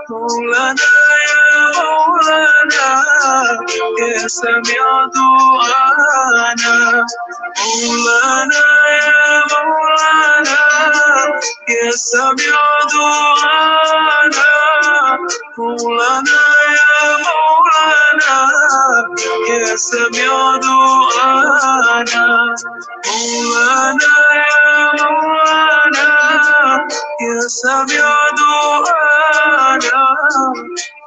مولانا يا مولانا يا سميع دعانا مولانا يا مولانا يا سميع دعانا مولانا يا مولانا يا سميع دعانا مولانا يا مولانا يا سميع دعانا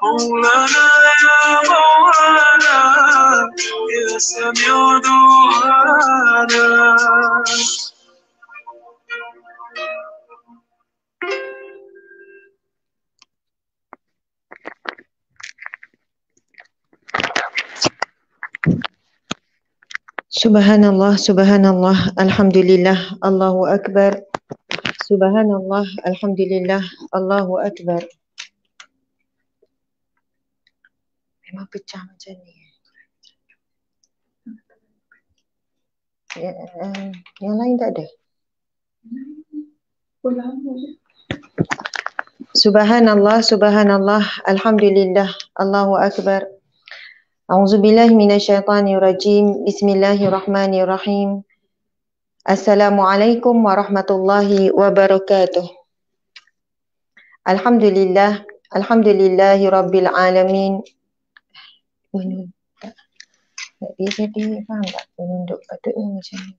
مولانا يا مولانا يا سميع دعانا. Subhanallah, subhanallah, alhamdulillah, Allahu Akbar. Subhanallah, alhamdulillah, Allahu Akbar. Memang pecah macam ni. Yang lain tak ada? Subhanallah, subhanallah, alhamdulillah, Allahu Akbar. A'udzubillahi minasyaitanirrajim. Bismillahirrahmanirrahim. Assalamualaikum warahmatullahi wabarakatuh. Alhamdulillah, alhamdulillahi rabbil alamin. Tak dia jadi, faham tak? Menunduk patutnya macam ni.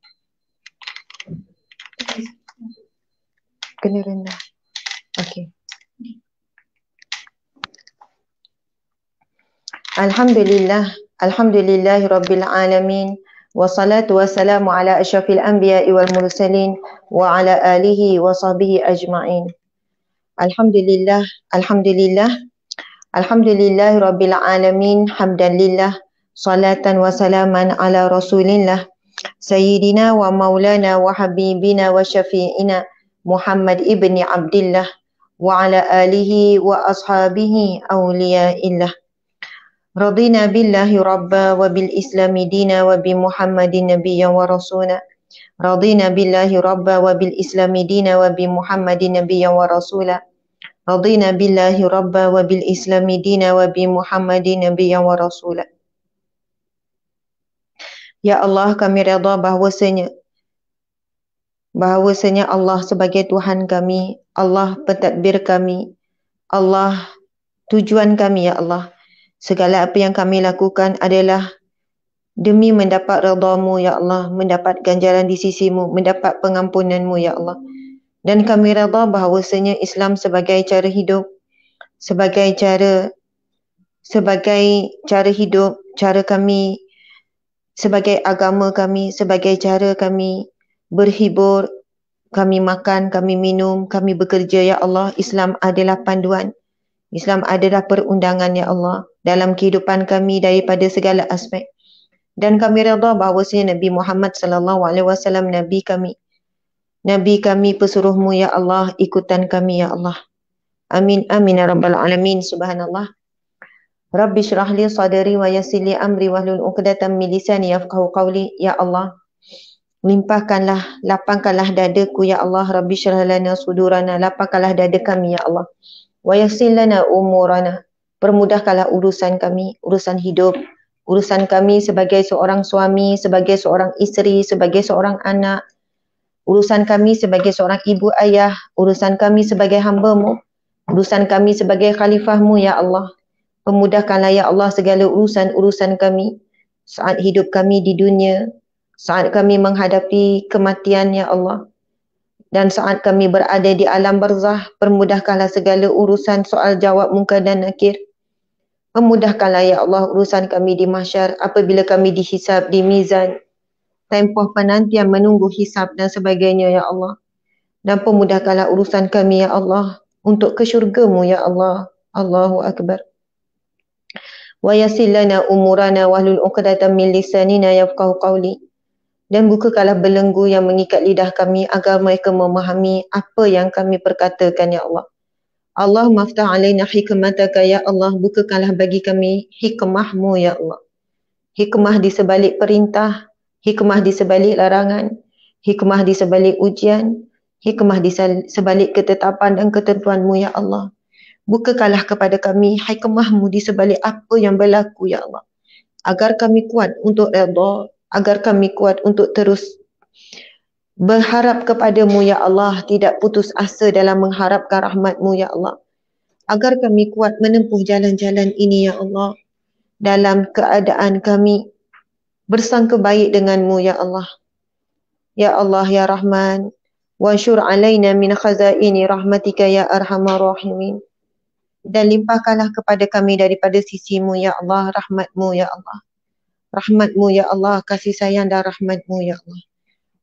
Kena rendah. Okey. Alhamdulillah, alhamdulillahi rabbil alamin. Wassalatu wassalamu ala asyrafil anbiya'i wal mursalin wa ala alihi wa sahbihi ajma'in. Alhamdulillah, alhamdulillah, alhamdulillahi rabbil alamin. Hamdan lillah, salatan wa salaman ala rasulillah sayyidina wa maulana wa habibina wa syafi'ina Muhammad ibni Abdillah wa ala alihi wa ashabihi awliya'illah. Radina billahi rabba wa bil islami dina wa bi Muhammadin nabiyyan wa rasula. Radina billahi rabba wa bil islami dina wa bi Muhammadin nabiyyan wa rasula. Radina billahi rabba wa bil islami dina wa bi Muhammadin nabiyyan wa rasula. Ya Allah, kami redha bahawasanya Allah sebagai Tuhan kami, Allah pentadbir kami, Allah tujuan kami, ya Allah. Segala apa yang kami lakukan adalah demi mendapat redha-Mu, ya Allah, mendapat ganjaran di sisi-Mu, mendapat pengampunan-Mu, ya Allah. Dan kami redha bahawasanya Islam sebagai cara hidup, sebagai cara hidup, cara kami, sebagai agama kami, sebagai cara kami berhibur, kami makan, kami minum, kami bekerja, ya Allah. Islam adalah panduan. Islam adalah perundangan, ya Allah, dalam kehidupan kami daripada segala aspek. Dan kami redha bahawasanya Nabi Muhammad sallallahu alaihi wasallam Nabi kami. Nabi kami, pesuruh-Mu, ya Allah, ikutan kami, ya Allah. Amin, amin, ya rabbal alamin. Subhanallah. Rabbi syrah li sadri wa yassir li amri wahlul 'uqdatam min lisani yafqahu qawli. Ya Allah, limpahkanlah, lapangkanlah dadaku, ya Allah. Rabbi syrah lana sudurana, lapangkanlah dada kami, ya Allah. Wa yassir lana umurana, permudahkanlah urusan kami, urusan hidup, urusan kami sebagai seorang suami, sebagai seorang isteri, sebagai seorang anak, urusan kami sebagai seorang ibu ayah, urusan kami sebagai hamba-Mu, urusan kami sebagai khalifah-Mu, ya Allah. Pemudahkanlah, ya Allah, segala urusan-urusan kami saat hidup kami di dunia, saat kami menghadapi kematian, ya Allah. Dan saat kami berada di alam barzah, permudahkanlah segala urusan soal jawab munkar dan nakir. Pemudahkanlah, ya Allah, urusan kami di mahsyar apabila kami dihisab di mizan, tempoh penantian menunggu hisab dan sebagainya, ya Allah. Dan pemudahkanlah urusan kami, ya Allah, untuk ke syurga-Mu, ya Allah. Allahu Akbar. wa yassir lana umurana wahlul 'uqdatam min lisanina yafqahu qawli. Dan bukakanlah belenggu yang mengikat lidah kami agar mereka memahami apa yang kami perkatakan, ya Allah. Allahumma aftah alaina hikmataka, ya Allah. Bukakanlah bagi kami hikmahmu, ya Allah. Hikmah di sebalik perintah, hikmah di sebalik larangan, hikmah di sebalik ujian, hikmah di sebalik ketetapan dan ketentuanmu, ya Allah. Bukakanlah kepada kami hikmahmu di sebalik apa yang berlaku, ya Allah. Agar kami kuat untuk redha, agar kami kuat untuk terus berharap kepadamu, ya Allah. Tidak putus asa dalam mengharapkan rahmatmu, ya Allah. Agar kami kuat menempuh jalan-jalan ini, ya Allah. Dalam keadaan kami bersangka baik denganmu, ya Allah. Ya Allah, ya Rahman. Wansyur alaina min khazaini rahmatika ya arhamar rahimin. Dan limpahkanlah kepada kami daripada sisimu, ya Allah, rahmatmu, ya Allah. Rahmatmu, ya Allah, kasih sayang dan rahmatmu, ya Allah.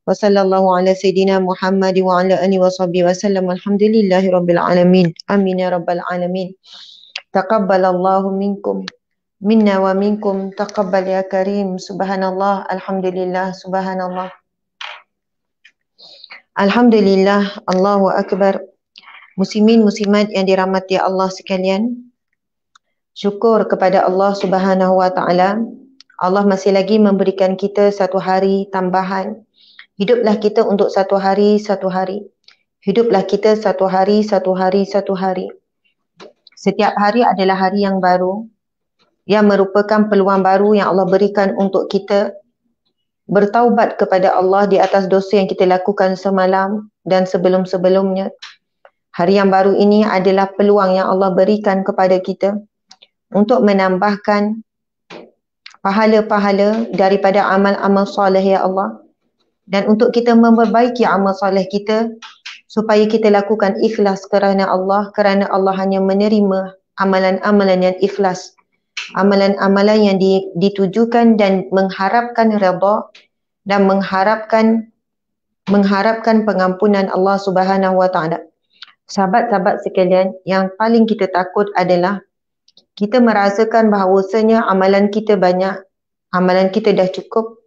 Wa sallallahu ala sayyidina Muhammad wa ala alihi wa sahbihi wa sallam. Alhamdulillahi rabbil alamin. Amin ya rabbal alamin. Taqabbalallahu minkum minna wa minkum, taqabbal ya karim. Subhanallah, alhamdulillah, subhanallah. Alhamdulillah, Allahu akbar. Muslimin muslimat yang dirahmati Allah sekalian, syukur kepada Allah Subhanahu wa taala. Allah masih lagi memberikan kita satu hari tambahan. Hiduplah kita untuk satu hari. Hiduplah kita satu hari. Setiap hari adalah hari yang baru, yang merupakan peluang baru yang Allah berikan untuk kita bertaubat kepada Allah di atas dosa yang kita lakukan semalam dan sebelum-sebelumnya. Hari yang baru ini adalah peluang yang Allah berikan kepada kita untuk menambahkan pahala-pahala daripada amal-amal soleh, ya Allah. Dan untuk kita memperbaiki amal soleh kita supaya kita lakukan ikhlas kerana Allah hanya menerima amalan-amalan yang ikhlas, amalan-amalan yang ditujukan dan mengharapkan redha dan mengharapkan pengampunan Allah Subhanahu wa taala. Sahabat-sahabat sekalian, yang paling kita takut adalah kita merasakan bahawasanya amalan kita banyak, amalan kita dah cukup,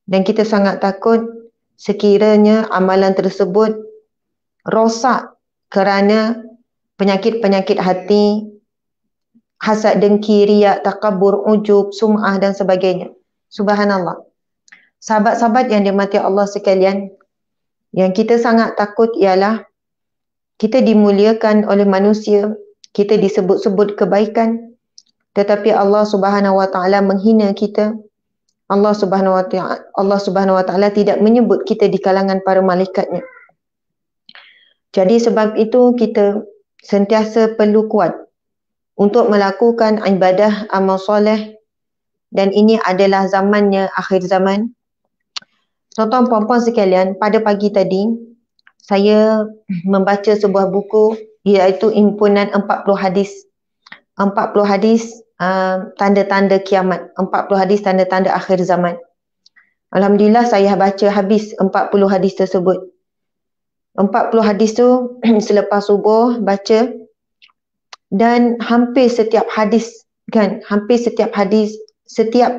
dan kita sangat takut sekiranya amalan tersebut rosak kerana penyakit-penyakit hati, hasad, dengki, riak, takabur, ujub, sum'ah dan sebagainya. Subhanallah. Sahabat-sahabat yang dirahmati Allah sekalian, yang kita sangat takut ialah kita dimuliakan oleh manusia, kita disebut-sebut kebaikan, tetapi Allah Subhanahu wa taala menghina kita. Allah Subhanahu wa taala tidak menyebut kita di kalangan para malaikatnya. Jadi sebab itu kita sentiasa perlu kuat untuk melakukan ibadah amal soleh, dan ini adalah zamannya akhir zaman. Tuan-tuan puan-puan sekalian, pada pagi tadi saya membaca sebuah buku iaitu himpunan 40 hadis. 40 hadis tanda-tanda kiamat, 40 hadis tanda-tanda akhir zaman. Alhamdulillah saya baca habis 40 hadis tersebut. 40 hadis tu selepas subuh baca, dan hampir setiap hadis setiap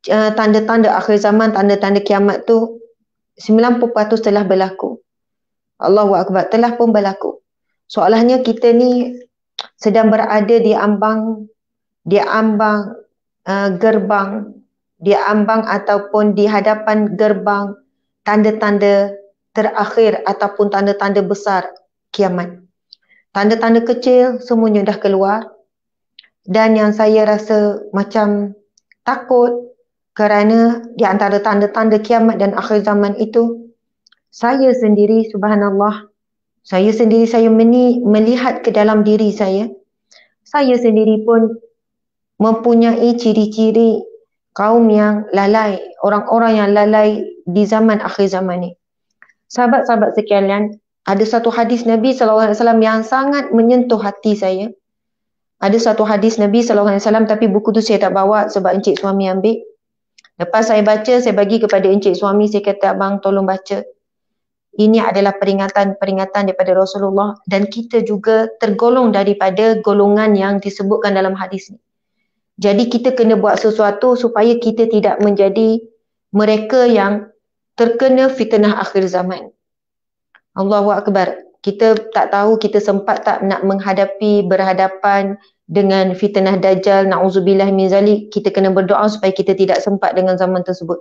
tanda-tanda akhir zaman, tanda-tanda kiamat tu 90% telah berlaku. Allahu Akbar, telah pun berlaku. Soalnya kita ni sedang berada di ambang gerbang, di ambang ataupun di hadapan gerbang tanda-tanda terakhir ataupun tanda-tanda besar kiamat. Tanda-tanda kecil semuanya dah keluar, dan yang saya rasa macam takut kerana di antara tanda-tanda kiamat dan akhir zaman itu, saya sendiri, subhanallah, saya melihat ke dalam diri saya sendiri pun mempunyai ciri-ciri kaum yang lalai, orang-orang yang lalai di zaman akhir zaman ni. Sahabat-sahabat sekalian, ada satu hadis Nabi SAW yang sangat menyentuh hati saya. Ada satu hadis Nabi SAW, tapi buku tu saya tak bawa sebab encik suami ambil. Lepas saya baca, saya bagi kepada encik suami, saya kata, abang tolong baca. Ini adalah peringatan daripada Rasulullah, dan kita juga tergolong daripada golongan yang disebutkan dalam hadis ni. Jadi kita kena buat sesuatu supaya kita tidak menjadi mereka yang terkena fitnah akhir zaman. Allahu Akbar. Kita tak tahu kita sempat tak nak berhadapan dengan fitnah Dajjal, na'udzubillah min zalik. Kita kena berdoa supaya kita tidak sempat dengan zaman tersebut.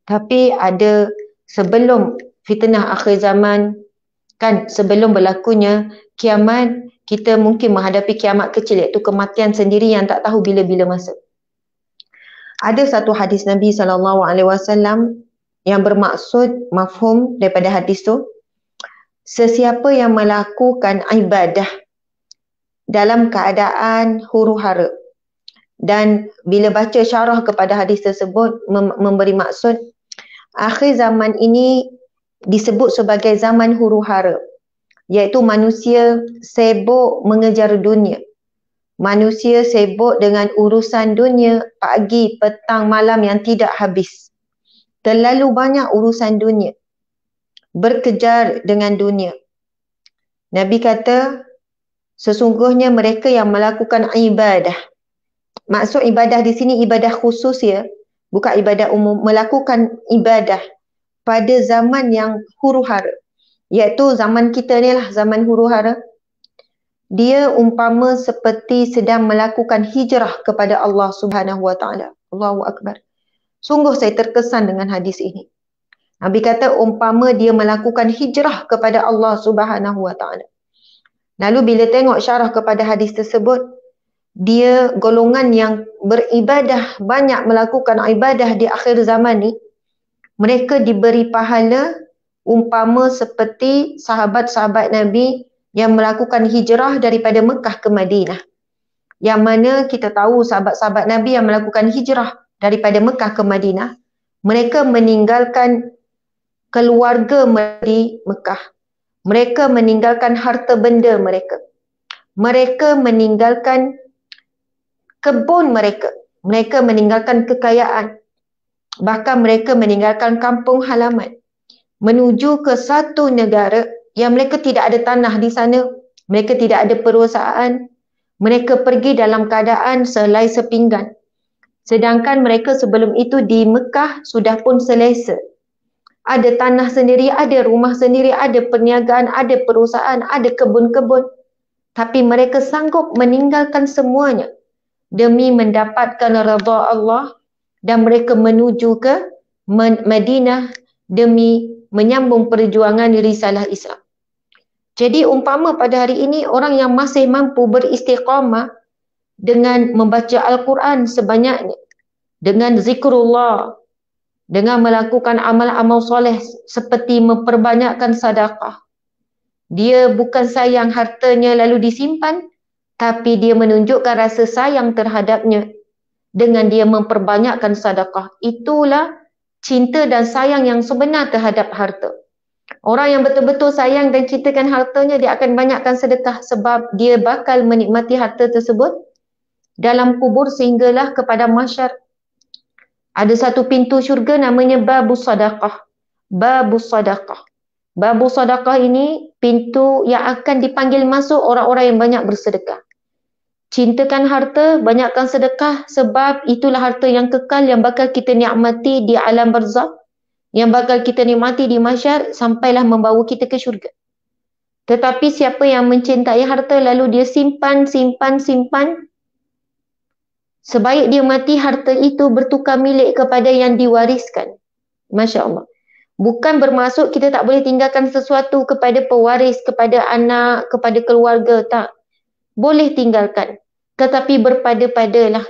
Tapi ada sebelum fitnah akhir zaman, kan, sebelum berlakunya kiamat, kita mungkin menghadapi kiamat kecil, iaitu kematian sendiri yang tak tahu bila-bila masa. Ada satu hadis Nabi SAW yang bermaksud mafhum daripada hadis tu, sesiapa yang melakukan ibadah dalam keadaan huru-hara, dan bila baca syarah kepada hadis tersebut memberi maksud akhir zaman ini disebut sebagai zaman huru-hara, iaitu manusia sibuk mengejar dunia. Manusia sibuk dengan urusan dunia pagi, petang, malam yang tidak habis. Terlalu banyak urusan dunia. Berkejar dengan dunia. Nabi kata, sesungguhnya mereka yang melakukan ibadah. Maksud ibadah di sini ibadah khusus ya, bukan ibadah umum. Melakukan ibadah pada zaman yang huru-hara, iaitu zaman kita ni lah, zaman huru-hara. Dia umpama seperti sedang melakukan hijrah kepada Allah Subhanahu Wa Taala. Allahu Akbar. Sungguh saya terkesan dengan hadis ini. Nabi kata umpama dia melakukan hijrah kepada Allah Subhanahu Wa Taala. Lalu bila tengok syarah kepada hadis tersebut, dia golongan yang beribadah, banyak melakukan ibadah di akhir zaman ni, mereka diberi pahala umpama seperti sahabat-sahabat Nabi yang melakukan hijrah daripada Mekah ke Madinah. Yang mana kita tahu sahabat-sahabat Nabi yang melakukan hijrah daripada Mekah ke Madinah, mereka meninggalkan keluarga di Mekah. Mereka meninggalkan harta benda mereka. Mereka meninggalkan kebun mereka. Mereka meninggalkan kekayaan. Bahkan mereka meninggalkan kampung halaman. Menuju ke satu negara yang mereka tidak ada tanah di sana. Mereka tidak ada perusahaan. Mereka pergi dalam keadaan selai sepinggan. Sedangkan mereka sebelum itu di Mekah sudah pun selesa. Ada tanah sendiri, ada rumah sendiri, ada perniagaan, ada perusahaan, ada kebun-kebun. Tapi mereka sanggup meninggalkan semuanya demi mendapatkan redha Allah, dan mereka menuju ke Madinah demi menyambung perjuangan risalah Islam. Jadi umpama pada hari ini orang yang masih mampu beristiqamah dengan membaca Al-Quran sebanyaknya, dengan zikrullah, dengan melakukan amal-amal soleh seperti memperbanyakkan sedekah. Dia bukan sayang hartanya lalu disimpan, tapi dia menunjukkan rasa sayang terhadapnya dengan dia memperbanyakkan sedekah. Itulah cinta dan sayang yang sebenar terhadap harta. Orang yang betul-betul sayang dan cintakan hartanya, dia akan banyakkan sedekah sebab dia bakal menikmati harta tersebut dalam kubur sehinggalah kepada mahsyar. Ada satu pintu syurga namanya Babus Sadaqah. Babus Sadaqah. Babus Sadaqah ini pintu yang akan dipanggil masuk orang-orang yang banyak bersedekah. Cintakan harta, banyakkan sedekah sebab itulah harta yang kekal yang bakal kita nikmati di alam barzakh, yang bakal kita nikmati di mahsyar sampailah membawa kita ke syurga. Tetapi siapa yang mencintai harta lalu dia simpan, sebaik dia mati harta itu bertukar milik kepada yang diwariskan. Masya Allah. Bukan bermaksud kita tak boleh tinggalkan sesuatu kepada pewaris, kepada anak, kepada keluarga, tak. Boleh tinggalkan. Tetapi berpada-padalah.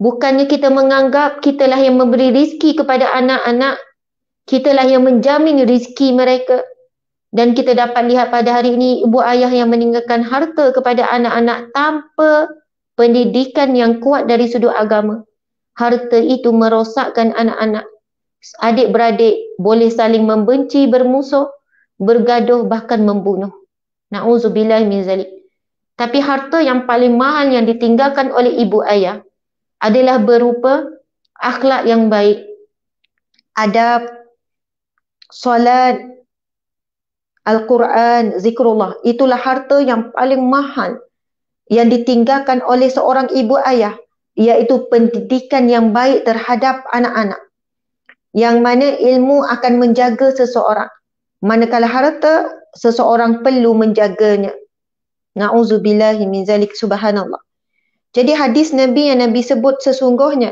Bukannya kita menganggap kitalah yang memberi rizki kepada anak-anak, kitalah yang menjamin rizki mereka. Dan kita dapat lihat pada hari ini ibu ayah yang meninggalkan harta kepada anak-anak tanpa pendidikan yang kuat dari sudut agama. Harta itu merosakkan anak-anak. Adik-beradik boleh saling membenci, bermusuh, bergaduh, bahkan membunuh. Na'udzubillah min zalik. Tapi harta yang paling mahal yang ditinggalkan oleh ibu ayah adalah berupa akhlak yang baik, adab, solat, Al-Quran, zikrullah. Itulah harta yang paling mahal yang ditinggalkan oleh seorang ibu ayah. iaitu pendidikan yang baik terhadap anak-anak. Yang mana ilmu akan menjaga seseorang. Manakala harta, seseorang perlu menjaganya. Na'udzubillahi min zalik, subhanallah. Jadi hadis Nabi yang Nabi sebut sesungguhnya,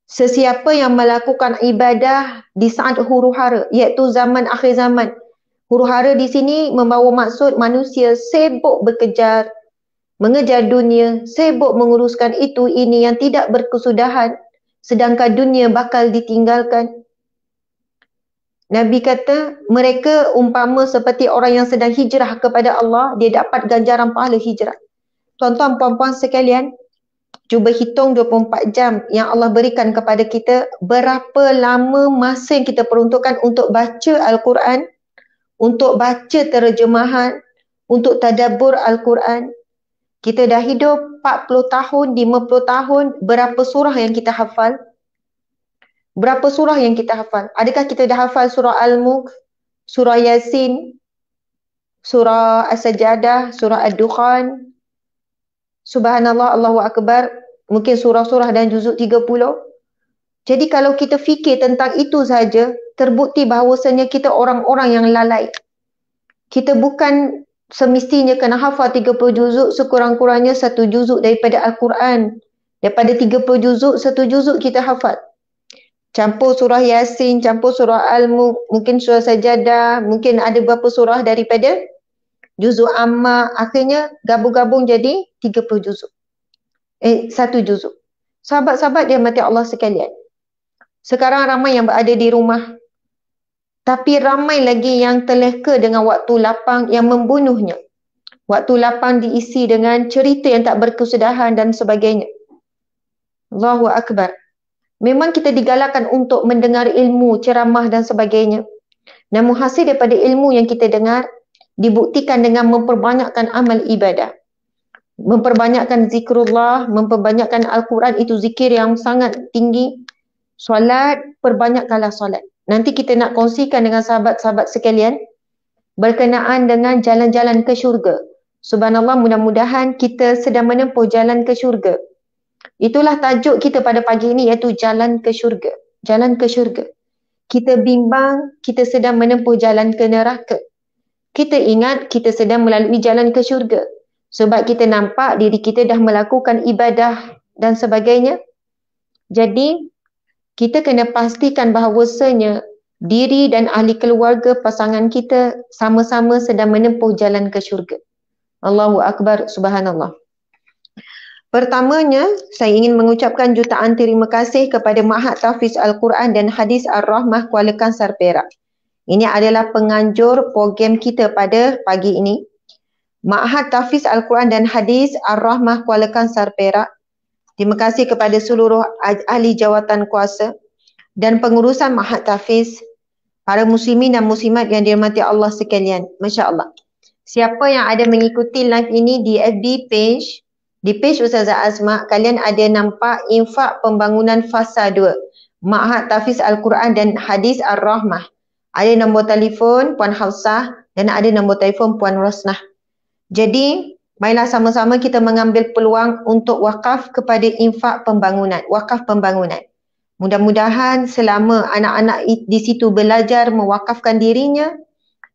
sesiapa yang melakukan ibadah di saat huru-hara, iaitu zaman akhir zaman. Huru-hara di sini membawa maksud manusia sibuk bekerja, mengejar dunia, sibuk menguruskan itu ini yang tidak berkesudahan, sedangkan dunia bakal ditinggalkan. Nabi kata, mereka umpama seperti orang yang sedang hijrah kepada Allah, dia dapat ganjaran pahala hijrah. Tuan-tuan, puan-puan sekalian, cuba hitung 24 jam yang Allah berikan kepada kita, berapa lama masa yang kita peruntukkan untuk baca Al-Quran, untuk baca terjemahan, untuk tadabbur Al-Quran. Kita dah hidup 40 tahun, 50 tahun, berapa surah yang kita hafal? Berapa surah yang kita hafal? Adakah kita dah hafal surah Al-Mulk, surah Yasin, surah As-Sajadah, surah Ad-Dukhan, Subhanallah, Allahu Akbar, mungkin surah-surah dan juzuk 30. Jadi kalau kita fikir tentang itu saja, terbukti bahawasanya kita orang-orang yang lalai. Kita bukan semestinya kena hafal 30 juzuk, sekurang-kurangnya 1 juzuk daripada Al-Quran. Daripada 30 juzuk, 1 juzuk kita hafal. Campur surah Yasin, campur surah Al-Mulk, mungkin surah Sajadah, mungkin ada beberapa surah daripada juzuk Amma, akhirnya gabung-gabung jadi 30 juzuk. 1 juzuk. Sahabat-sahabat dia mati Allah sekalian. Sekarang ramai yang berada di rumah, tapi ramai lagi yang terleka dengan waktu lapang yang membunuhnya. Waktu lapang diisi dengan cerita yang tak berkesudahan dan sebagainya. Allahu Akbar. Memang kita digalakkan untuk mendengar ilmu, ceramah dan sebagainya. Namun hasil daripada ilmu yang kita dengar dibuktikan dengan memperbanyakkan amal ibadah. Memperbanyakkan zikrullah, memperbanyakkan Al-Quran, itu zikir yang sangat tinggi. Solat, perbanyakkanlah solat. Nanti kita nak kongsikan dengan sahabat-sahabat sekalian berkenaan dengan jalan-jalan ke syurga. Subhanallah, mudah-mudahan kita sedang menempuh jalan ke syurga. Itulah tajuk kita pada pagi ini, iaitu jalan ke syurga. Jalan ke syurga. Kita bimbang, kita sedang menempuh jalan ke neraka. Kita ingat kita sedang melalui jalan ke syurga. Sebab kita nampak diri kita dah melakukan ibadah dan sebagainya. Jadi, kita kena pastikan bahawasanya diri dan ahli keluarga pasangan kita sama-sama sedang menempuh jalan ke syurga. Allahu Akbar, subhanallah. Pertamanya, saya ingin mengucapkan jutaan terima kasih kepada Ma'had Tahfiz Al-Quran dan Hadis Ar-Rahmah Kuala Kangsar Perak. Ini adalah penganjur program kita pada pagi ini. Ma'had Tahfiz Al-Quran dan Hadis Ar-Rahmah Kuala Kangsar Perak. Terima kasih kepada seluruh ahli jawatan kuasa dan pengurusan Ma'had Tahfiz, para muslimin dan muslimat yang dirahmati Allah sekalian. Masya Allah. Siapa yang ada mengikuti live ini di FB page, di page Ustazah Azma, kalian ada nampak infak pembangunan fasa 2, Ma'had Tahfiz Al-Quran dan Hadis Ar-Rahmah. Ada nombor telefon Puan Hafsah dan ada nombor telefon Puan Rosnah. Jadi, marilah sama-sama kita mengambil peluang untuk wakaf kepada infak pembangunan, wakaf pembangunan. Mudah-mudahan selama anak-anak di situ belajar mewakafkan dirinya,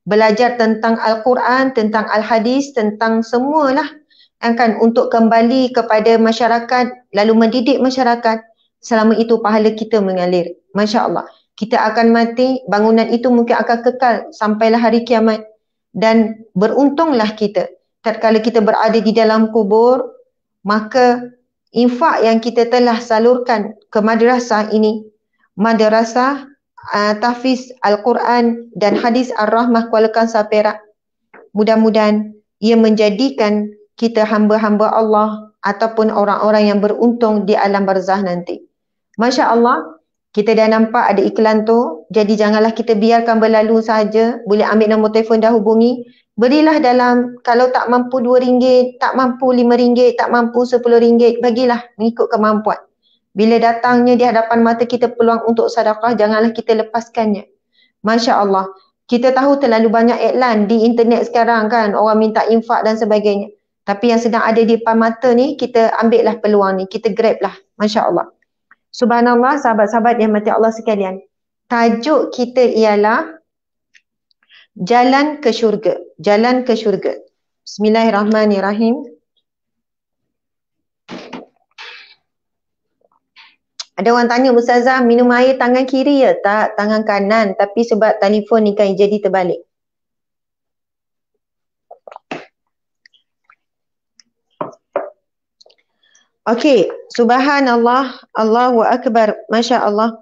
belajar tentang Al-Quran, tentang Al-Hadis, tentang semualah, akan untuk kembali kepada masyarakat, lalu mendidik masyarakat, selama itu pahala kita mengalir. Masya Allah. Kita akan mati, bangunan itu mungkin akan kekal sampailah hari kiamat. Dan beruntunglah kita. Tatkala kita berada di dalam kubur, maka infak yang kita telah salurkan ke madrasah ini, madrasah Tahfiz Al-Quran dan Hadis Ar-Rahmah Kuala Kangsar Perak, mudah-mudahan ia menjadikan kita hamba-hamba Allah ataupun orang-orang yang beruntung di alam barzah nanti. Masya Allah, kita dah nampak ada iklan tu, jadi janganlah kita biarkan berlalu saja. Boleh ambil nombor telefon dah hubungi. Berilah dalam, kalau tak mampu RM2, tak mampu RM5, tak mampu RM10, bagilah mengikut kemampuan. Bila datangnya di hadapan mata kita peluang untuk sedekah, janganlah kita lepaskannya. Masya Allah. Kita tahu terlalu banyak iklan di internet sekarang kan, orang minta infak dan sebagainya. Tapi yang sedang ada di depan mata ni, kita ambil lah peluang ni, kita grab lah. Masya Allah. Subhanallah, sahabat-sahabat yang mati Allah sekalian. Tajuk kita ialah Jalan ke Syurga. Jalan ke Syurga. Bismillahirrahmanirrahim. Ada orang tanya, Ustazah, minum air tangan kiri ya? Tak, tangan kanan. Tapi sebab telefon ni kan jadi terbalik. Okey, subhanallah, Allahu Akbar, Masya Allah.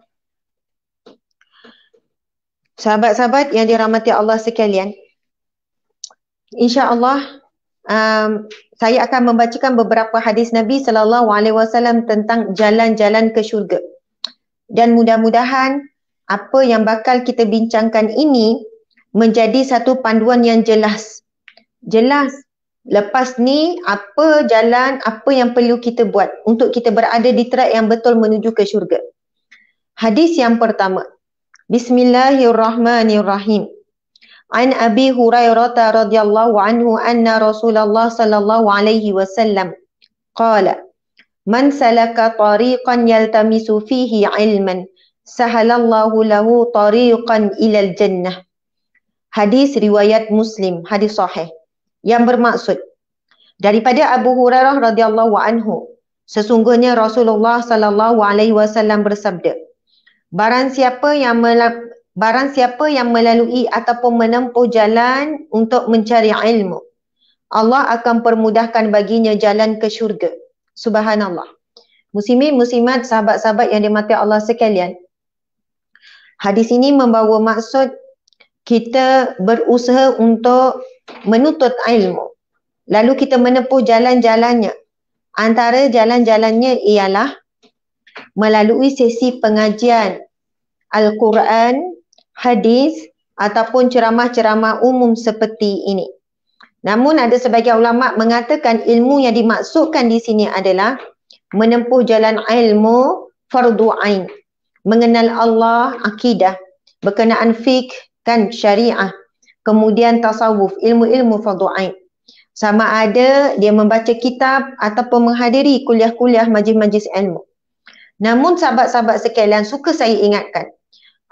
Sahabat-sahabat yang dirahmati Allah sekalian, insya-Allah saya akan membacakan beberapa hadis Nabi SAW tentang jalan-jalan ke syurga. Dan mudah-mudahan apa yang bakal kita bincangkan ini menjadi satu panduan yang jelas. Jelas. Lepas ni apa jalan, apa yang perlu kita buat untuk kita berada di track yang betul menuju ke syurga. Hadis yang pertama. Bismillahirrahmanirrahim. An Abi Hurairah radhiyallahu anhu anna Rasulullah sallallahu alaihi wasallam qala man salaka tariqan yaltamisu fihi ilman sahalallahu lahu tariqan ilal jannah. Hadis riwayat Muslim, hadis sahih. Yang bermaksud daripada Abu Hurairah radhiyallahu anhu, sesungguhnya Rasulullah sallallahu alaihi wasallam bersabda, Barang siapa yang melalui ataupun menempuh jalan untuk mencari ilmu, Allah akan permudahkan baginya jalan ke syurga. Subhanallah. Muslimin, muslimat, sahabat-sahabat yang dirahmati Allah sekalian. Hadis ini membawa maksud kita berusaha untuk menuntut ilmu. Lalu kita menempuh jalan-jalannya. Antara jalan-jalannya ialah melalui sesi pengajian Al-Quran, hadis ataupun ceramah-ceramah umum seperti ini. Namun ada sebagian ulama mengatakan ilmu yang dimaksudkan di sini adalah menempuh jalan ilmu fardu ain, mengenal Allah, akidah, berkenaan fiqh kan syariah, kemudian tasawuf, ilmu-ilmu fardu ain. Sama ada dia membaca kitab ataupun menghadiri kuliah-kuliah majlis-majlis ilmu. Namun sahabat-sahabat sekalian, suka saya ingatkan,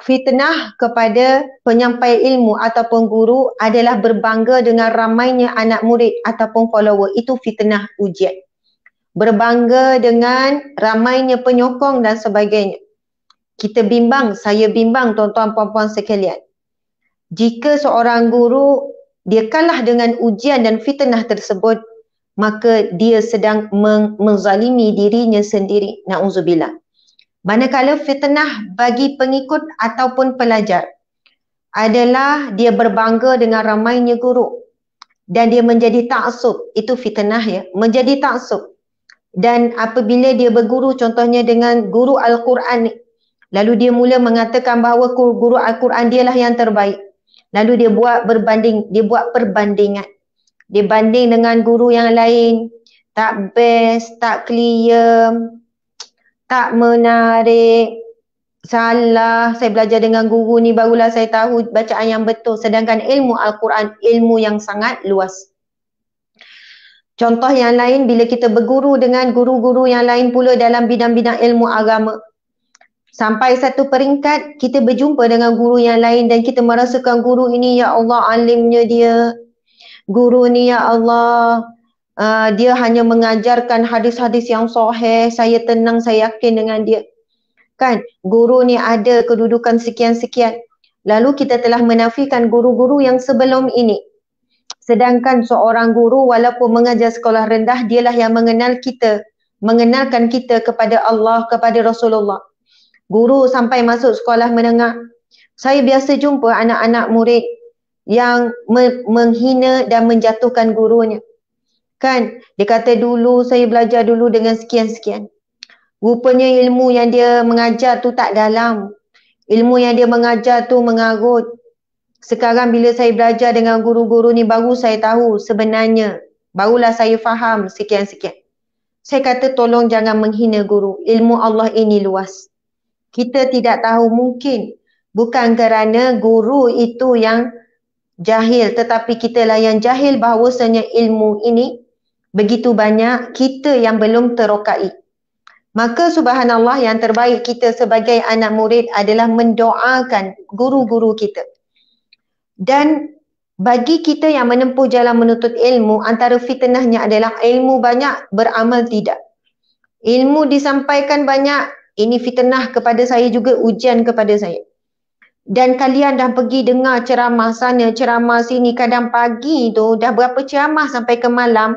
fitnah kepada penyampai ilmu ataupun guru adalah berbangga dengan ramainya anak murid ataupun follower. Itu fitnah ujian. Berbangga dengan ramainya penyokong dan sebagainya. Kita bimbang, saya bimbang tuan-tuan puan-puan sekalian. Jika seorang guru dia kalah dengan ujian dan fitnah tersebut, maka dia sedang menzalimi dirinya sendiri. Na'udzubillah. Manakala fitnah bagi pengikut ataupun pelajar adalah dia berbangga dengan ramainya guru dan dia menjadi taksub. Itu fitnah ya, menjadi taksub. Dan apabila dia berguru contohnya dengan guru Al-Quran, lalu dia mula mengatakan bahawa guru Al-Quran dialah yang terbaik. Lalu dia buat perbandingan. Dia banding dengan guru yang lain, tak best, tak clear, tak menarik, salah, saya belajar dengan guru ni barulah saya tahu bacaan yang betul. Sedangkan ilmu Al-Quran, ilmu yang sangat luas. Contoh yang lain, bila kita berguru dengan guru-guru yang lain pula dalam bidang-bidang ilmu agama, sampai satu peringkat kita berjumpa dengan guru yang lain dan kita merasakan guru ini, ya Allah, alimnya dia. Guru ni, ya Allah, dia hanya mengajarkan hadis-hadis yang sahih, saya tenang, saya yakin dengan dia. Kan, guru ni ada kedudukan sekian-sekian. Lalu kita telah menafikan guru-guru yang sebelum ini. Sedangkan seorang guru walaupun mengajar sekolah rendah, dialah yang mengenalkan kita kepada Allah, kepada Rasulullah. Guru sampai masuk sekolah menengah, saya biasa jumpa anak-anak murid yang menghina dan menjatuhkan gurunya. Kan, dia kata dulu saya belajar dulu dengan sekian-sekian. Rupanya ilmu yang dia mengajar tu tak dalam. Ilmu yang dia mengajar tu mengarut. Sekarang bila saya belajar dengan guru-guru ni baru saya tahu sebenarnya. Barulah saya faham sekian-sekian. Saya kata tolong jangan menghina guru. Ilmu Allah ini luas. Kita tidak tahu, mungkin bukan kerana guru itu yang jahil, tetapi kitalah yang jahil bahawasanya ilmu ini Begitu banyak kita yang belum terokai. Maka subhanallah, yang terbaik kita sebagai anak murid adalah mendoakan guru-guru kita. Dan bagi kita yang menempuh jalan menuntut ilmu, antara fitnahnya adalah ilmu banyak, beramal tidak. Ilmu disampaikan banyak, ini fitnah kepada saya juga, ujian kepada saya. Dan kalian dah pergi dengar ceramah sana, ceramah sini, kadang pagi tu dah berapa ceramah sampai ke malam,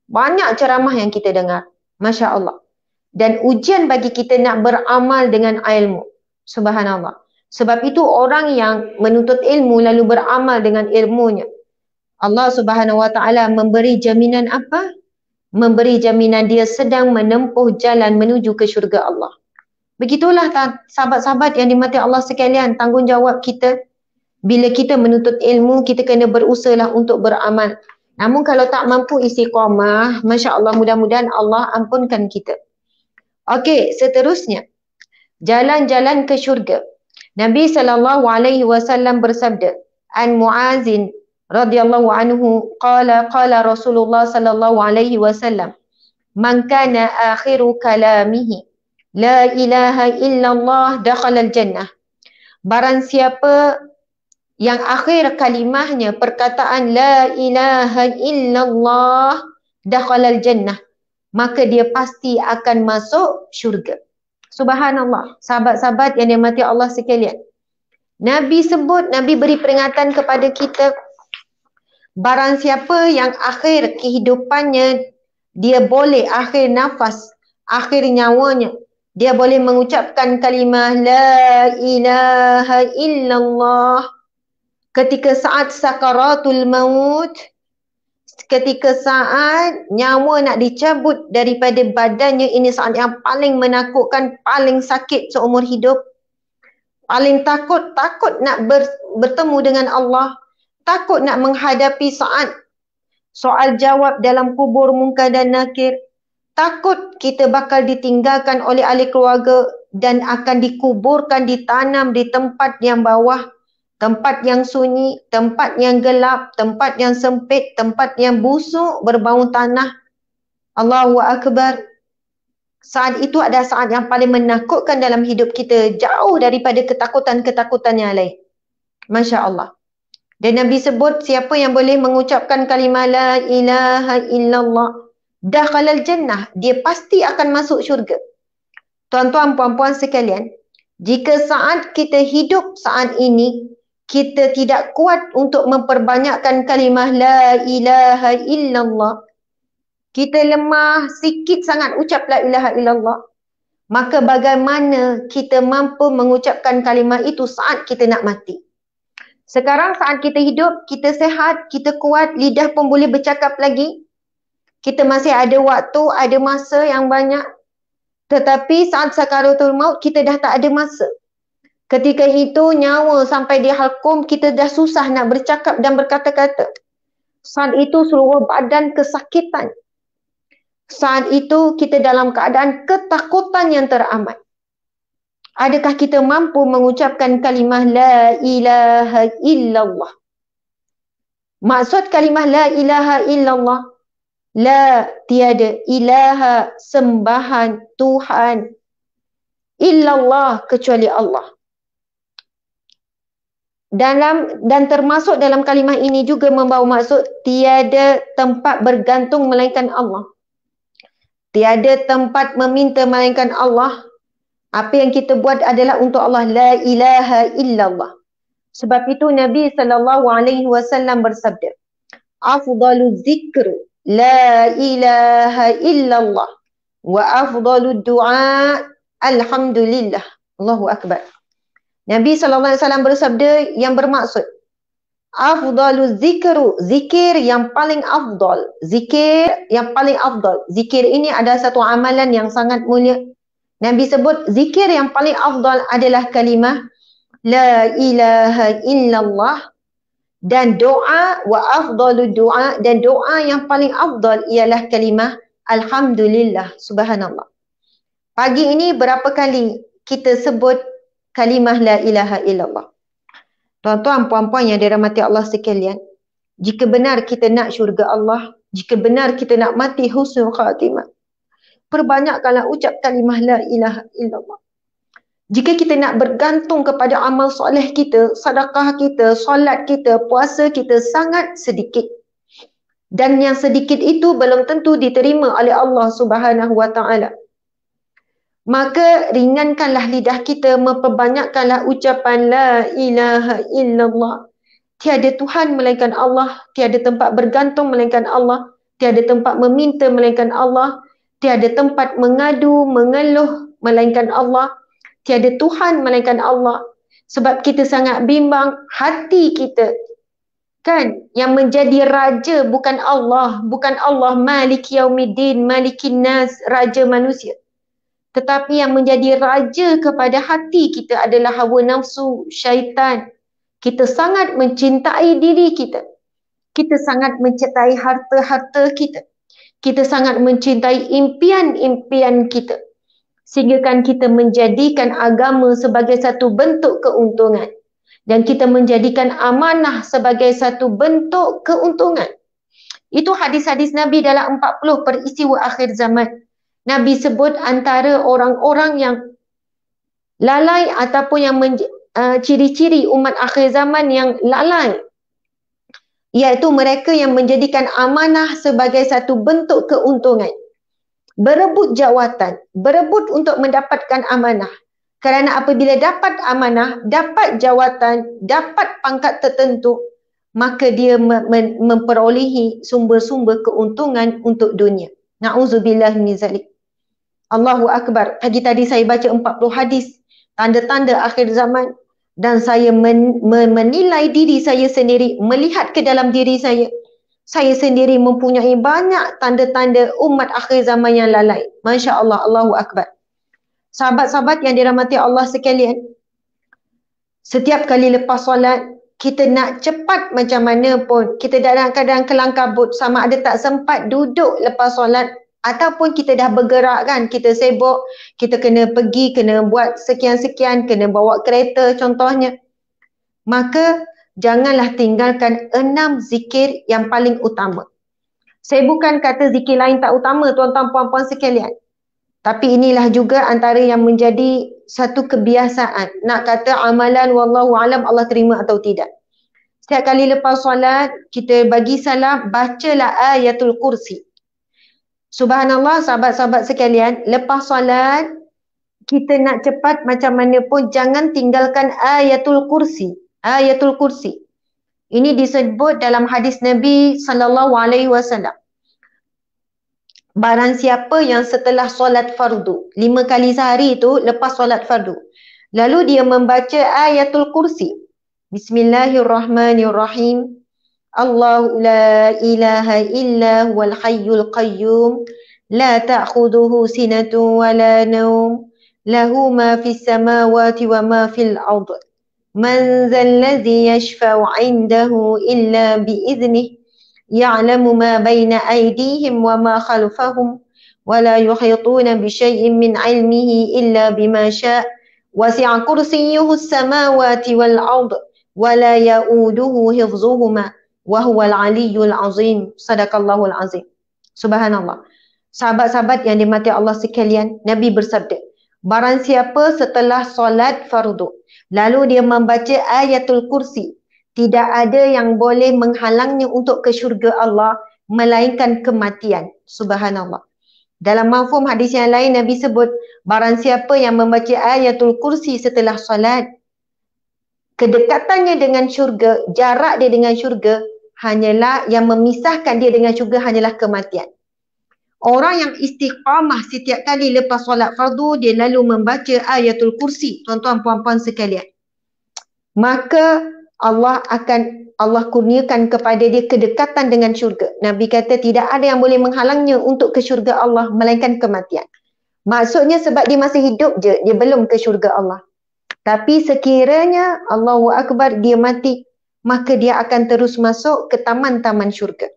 banyak ceramah yang kita dengar. Masya Allah. Dan ujian bagi kita nak beramal dengan ilmu. Subhanallah. Sebab itu orang yang menuntut ilmu lalu beramal dengan ilmunya, Allah Subhanahu Wa Taala memberi jaminan apa? Memberi jaminan dia sedang menempuh jalan menuju ke syurga Allah. Begitulah sahabat-sahabat yang dimati Allah sekalian, tanggungjawab kita. Bila kita menuntut ilmu, kita kena berusahalah untuk beramal. Namun kalau tak mampu istiqamah, Masya Allah, mudah-mudahan Allah ampunkan kita. Okey, seterusnya. Jalan-jalan ke syurga. Nabi SAW bersabda, an Muazin radhiyallahu anhu qala Rasulullah sallallahu alaihi wasallam, man kana akhiru kalamihi la ilaha illallah dakhala al-jannah. Barang siapa yang akhir kalimahnya perkataan la ilaha illallah dakhala al-jannah, maka dia pasti akan masuk syurga. Subhanallah, sahabat-sahabat yang dirahmati Allah sekalian. Nabi sebut, Nabi beri peringatan kepada kita, barang siapa yang akhir kehidupannya, dia boleh akhir nafas, akhir nyawanya, dia boleh mengucapkan kalimah la ilaha illallah ketika saat sakaratul maut, ketika saat nyawa nak dicabut daripada badannya. Ini saat yang paling menakutkan, paling sakit seumur hidup, paling takut nak bertemu dengan Allah, takut nak menghadapi saat soal jawab dalam kubur munkar dan nakir, takut kita bakal ditinggalkan oleh ahli keluarga dan akan dikuburkan, ditanam di tempat yang bawah, tempat yang sunyi, tempat yang gelap, tempat yang sempit, tempat yang busuk, berbau tanah. Allahu Akbar. Saat itu ada saat yang paling menakutkan dalam hidup kita, jauh daripada ketakutan-ketakutan yang lain. Masya Allah. Dan Nabi sebut, siapa yang boleh mengucapkan kalimah la ilaha illallah dakhalal jannah, dia pasti akan masuk syurga. Tuan-tuan, puan-puan sekalian, jika saat kita hidup saat ini, kita tidak kuat untuk memperbanyakkan kalimah la ilaha illallah, kita lemah, sikit sangat ucap la ilaha illallah, maka bagaimana kita mampu mengucapkan kalimah itu saat kita nak mati? Sekarang saat kita hidup, kita sehat, kita kuat, lidah pun boleh bercakap lagi, kita masih ada waktu, ada masa yang banyak. Tetapi saat sakaratul maut, kita dah tak ada masa. Ketika itu nyawa sampai di halkum, kita dah susah nak bercakap dan berkata-kata. Saat itu seluruh badan kesakitan. Saat itu kita dalam keadaan ketakutan yang teramat. Adakah kita mampu mengucapkan kalimah la ilaha illallah? Maksud kalimah la ilaha illallah, la, tiada, ilaha, sembahan, Tuhan, illallah, kecuali Allah. Dan termasuk dalam kalimah ini juga membawa maksud tiada tempat bergantung melainkan Allah. Tiada tempat meminta melainkan Allah. Apa yang kita buat adalah untuk Allah, la ilaha illallah. Sebab itu Nabi SAW bersabda, afdalu zikru la ilaha illallah wa afdalu du'a alhamdulillah. Allahu Akbar. Nabi SAW bersabda yang bermaksud, afdalu zikru, zikir yang paling afdal. Zikir yang paling afdal. Zikir ini adalah satu amalan yang sangat mulia. Nabi sebut zikir yang paling afdal adalah kalimah la ilaha illallah, dan doa wa afdalu doa, dan doa yang paling afdal ialah kalimah alhamdulillah. Subhanallah. Pagi ini berapa kali kita sebut kalimah la ilaha illallah? Tuan-tuan, puan-puan yang dirahmati Allah sekalian, jika benar kita nak syurga Allah, Jika benar kita nak mati husnul khatimah, perbanyakkanlah ucap kalimah la ilaha illallah. Jika kita nak bergantung kepada amal soleh kita, sedekah kita, solat kita, puasa kita sangat sedikit. Dan yang sedikit itu belum tentu diterima oleh Allah Subhanahu wa taala. Maka ringankanlah lidah kita, memperbanyakkanlah ucapan la ilaha illallah. Tiada Tuhan melainkan Allah, tiada tempat bergantung melainkan Allah, tiada tempat meminta melainkan Allah, tiada tempat mengadu, mengeluh melainkan Allah, tiada Tuhan melainkan Allah. Sebab kita sangat bimbang, hati kita kan yang menjadi raja bukan Allah, bukan Allah Malik Yaumiddin, Malikin Nas, raja manusia. Tetapi yang menjadi raja kepada hati kita adalah hawa nafsu, syaitan. Kita sangat mencintai diri kita. Kita sangat mencintai harta-harta kita. Kita sangat mencintai impian-impian kita. Sehingga kan kita menjadikan agama sebagai satu bentuk keuntungan. Dan kita menjadikan amanah sebagai satu bentuk keuntungan. Itu hadis-hadis Nabi dalam 40 peristiwa akhir zaman. Nabi sebut antara orang-orang yang lalai ataupun yang ciri-ciri umat akhir zaman yang lalai, iaitu mereka yang menjadikan amanah sebagai satu bentuk keuntungan. Berebut jawatan, berebut untuk mendapatkan amanah. Kerana apabila dapat amanah, dapat jawatan, dapat pangkat tertentu, maka dia memperolehi sumber-sumber keuntungan untuk dunia. Na'udzubillah min zalik. Allahu Akbar. Tadi saya baca 40 hadis, tanda-tanda akhir zaman. Dan saya menilai diri saya sendiri, melihat ke dalam diri saya. Saya sendiri mempunyai banyak tanda-tanda umat akhir zaman yang lalai. Masya Allah, Allahu Akbar. Sahabat-sahabat yang dirahmati Allah sekalian, setiap kali lepas solat, kita nak cepat macam mana pun, kita dalam keadaan kelang kabut, sama ada tak sempat duduk lepas solat, ataupun kita dah bergerak kan, kita sibuk, kita kena pergi, kena buat sekian-sekian, kena bawa kereta contohnya. Maka janganlah tinggalkan 6 zikir yang paling utama. Saya bukan kata zikir lain tak utama tuan-tuan puan-puan sekalian. Tapi inilah juga antara yang menjadi satu kebiasaan. Nak kata amalan wallahu alam Allah terima atau tidak. Setiap kali lepas solat, kita bagi salam, bacalah ayatul kursi. Subhanallah sahabat-sahabat sekalian, lepas solat kita nak cepat macam mana pun jangan tinggalkan ayatul kursi. Ayatul kursi. Ini disebut dalam hadis Nabi SAW. Barang siapa yang setelah solat fardu, 5 kali sehari itu lepas solat fardu, lalu dia membaca ayatul kursi. Bismillahirrahmanirrahim. Allahu la ilaha illa huwal hayyul qayyum la ta'khuduhu sinatun wa la naum lahu ma fis samawati wa ma fil ard man dzal ladzi yashfa'u 'indahu illa bi idznih ya'lamu ma baina aydihim wa ma khalfahum wa la yuhituna bi syai'in min 'ilmihi illa bima syaa' wasi'a kursiyyuhu as-samawati wal ard wa la ya'uduhu hifdhuhuma wa huwal aliyyul azim. Sadaqallahul azim. Subhanallah. Sahabat-sahabat yang dimati Allah sekalian, Nabi bersabda, barang siapa setelah solat fardu, lalu dia membaca ayatul kursi, tidak ada yang boleh menghalangnya untuk ke syurga Allah, melainkan kematian. Subhanallah. Dalam mafhum hadis yang lain, Nabi sebut, barang siapa yang membaca ayatul kursi setelah solat, kedekatannya dengan syurga, jarak dia dengan syurga, hanyalah yang memisahkan dia dengan syurga hanyalah kematian. Orang yang istiqamah setiap kali lepas solat fardu, dia lalu membaca ayatul kursi, tuan-tuan puan-puan sekalian, maka Allah kurniakan kepada dia kedekatan dengan syurga. Nabi kata tidak ada yang boleh menghalangnya untuk ke syurga Allah, melainkan kematian. Maksudnya sebab dia masih hidup je, dia belum ke syurga Allah. Tapi sekiranya Allahu Akbar dia mati, maka dia akan terus masuk ke taman-taman syurga.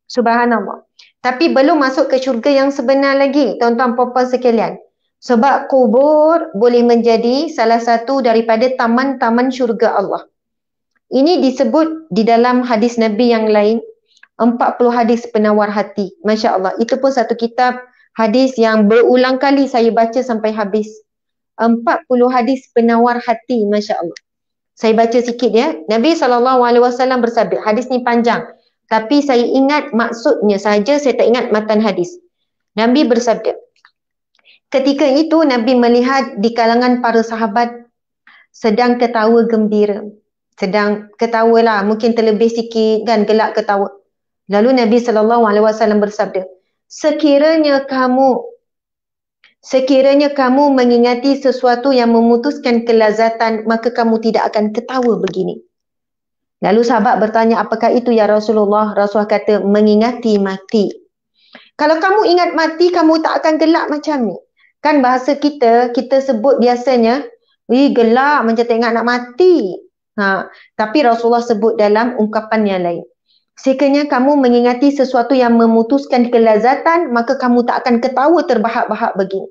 Subhanallah. Tapi belum masuk ke syurga yang sebenar lagi, tuan-tuan puan-puan sekalian. Sebab kubur boleh menjadi salah satu daripada taman-taman syurga Allah. Ini disebut di dalam hadis Nabi yang lain, 40 hadis penawar hati. Masya Allah. Itu pun satu kitab hadis yang berulang kali saya baca sampai habis. 40 hadis penawar hati. Masya Allah. Saya baca sikit ya. Nabi SAW bersabda, hadis ni panjang. Tapi saya ingat maksudnya saja, saya tak ingat matan hadis. Nabi bersabda, ketika itu Nabi melihat di kalangan para sahabat sedang ketawa gembira. Sedang ketawa lah, mungkin terlebih sikit kan, gelak ketawa. Lalu Nabi SAW bersabda, sekiranya kamu mengingati sesuatu yang memutuskan kelazatan, maka kamu tidak akan ketawa begini. Lalu sahabat bertanya, apakah itu ya Rasulullah? Rasulullah kata, mengingati mati. Kalau kamu ingat mati, kamu tak akan gelak macam ni. Kan bahasa kita sebut biasanya, gelak macam tak ingat nak mati. Tapi Rasulullah sebut dalam ungkapan yang lain. Sekiranya kamu mengingati sesuatu yang memutuskan kelazatan, maka kamu tak akan ketawa terbahak-bahak begini.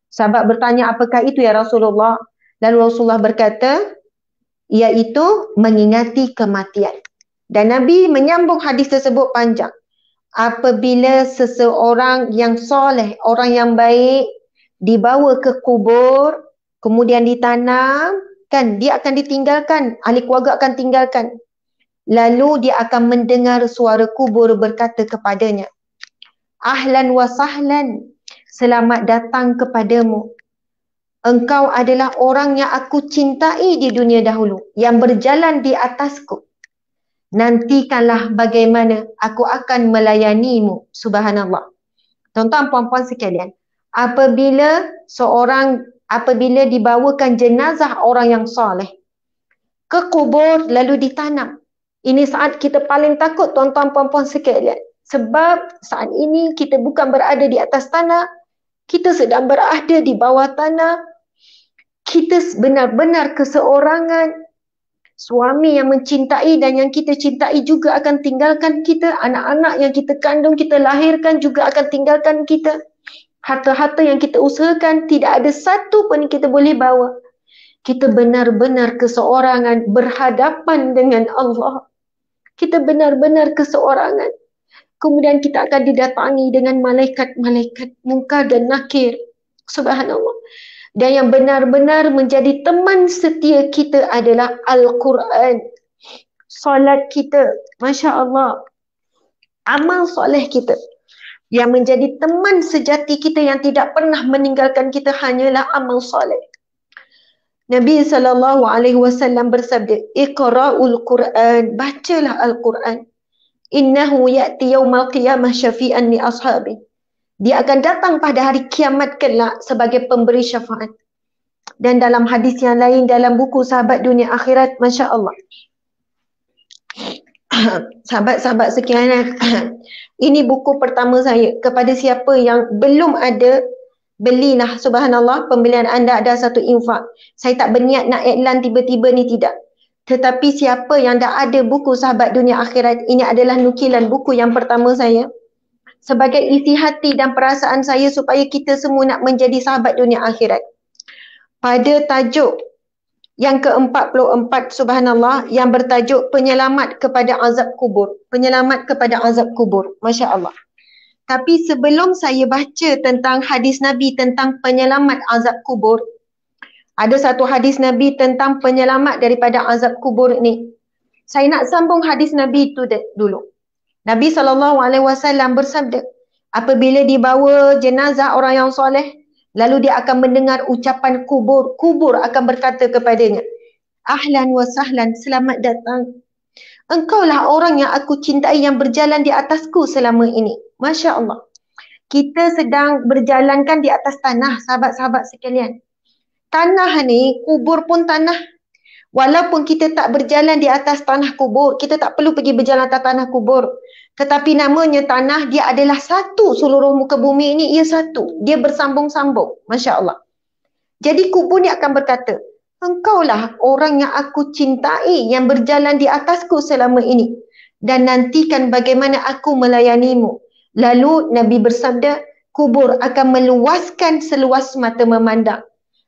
Sahabat bertanya, apakah itu ya Rasulullah? Lalu Rasulullah berkata, iaitu mengingati kematian. Dan Nabi menyambung hadis tersebut panjang. Apabila seseorang yang soleh, orang yang baik, dibawa ke kubur, kemudian ditanam, kan dia akan ditinggalkan, ahli keluarga akan tinggalkan. Lalu dia akan mendengar suara kubur berkata kepadanya, ahlan wa sahlan, selamat datang kepadamu. Engkau adalah orang yang aku cintai di dunia dahulu, yang berjalan di atasku. Nantikanlah bagaimana aku akan melayanimu. Subhanallah. Tuan-tuan, puan-puan sekalian, apabila dibawakan jenazah orang yang soleh ke kubur lalu ditanam, ini saat kita paling takut, tuan-tuan, puan-puan sekalian. Sebab saat ini kita bukan berada di atas tanah, kita sedang berada di bawah tanah. Kita benar-benar keseorangan. Suami yang mencintai dan yang kita cintai juga akan tinggalkan kita. Anak-anak yang kita kandung, kita lahirkan juga akan tinggalkan kita. Harta-harta yang kita usahakan, tidak ada satu pun yang kita boleh bawa. Kita benar-benar keseorangan berhadapan dengan Allah. Kita benar-benar keseorangan. Kemudian kita akan didatangi dengan malaikat-malaikat Munkar dan Nakir. Subhanallah. Dan yang benar-benar menjadi teman setia kita adalah Al-Quran. Solat kita, Masya Allah. Amal soleh kita. Yang menjadi teman sejati kita yang tidak pernah meninggalkan kita hanyalah amal soleh. Nabi SAW bersabda, Iqra'ul Quran, bacalah Al-Quran. Innahu ya'ti yawmal qiyamah syafi'an li ashabi. Dia akan datang pada hari kiamat kelak sebagai pemberi syafaat. Dan dalam hadis yang lain, dalam buku Sahabat Dunia Akhirat, Masya Allah. Sahabat-sahabat sekalian, ini buku pertama saya. Kepada siapa yang belum ada, belilah, subhanallah, pembelian anda ada satu infak. Saya tak berniat nak iklan tiba-tiba ni, tidak. Tetapi siapa yang dah ada buku Sahabat Dunia Akhirat, ini adalah nukilan buku yang pertama saya. Sebagai isi hati dan perasaan saya supaya kita semua nak menjadi sahabat dunia akhirat. Pada tajuk yang ke-44, subhanallah, yang bertajuk penyelamat kepada azab kubur. Penyelamat kepada azab kubur. Masya Allah. Tapi sebelum saya baca tentang hadis Nabi tentang penyelamat azab kubur, ada satu hadis Nabi tentang penyelamat daripada azab kubur ni. Saya nak sambung hadis Nabi itu dulu. Nabi SAW bersabda, apabila dibawa jenazah orang yang soleh, lalu dia akan mendengar ucapan kubur. Kubur akan berkata kepadanya, ahlan wa sahlan, selamat datang. Engkaulah orang yang aku cintai yang berjalan di atasku selama ini. Masya Allah. Kita sedang berjalankan di atas tanah, sahabat-sahabat sekalian. Tanah ni, kubur pun tanah. Walaupun kita tak berjalan di atas tanah kubur, kita tak perlu pergi berjalan atas tanah kubur. Tetapi namanya tanah, dia adalah satu. Seluruh muka bumi ini, ia satu. Dia bersambung-sambung. Masya Allah. Jadi kubur ni akan berkata, engkaulah orang yang aku cintai yang berjalan di atasku selama ini. Dan nantikan bagaimana aku melayanimu. Lalu Nabi bersabda, kubur akan meluaskan seluas mata memandang.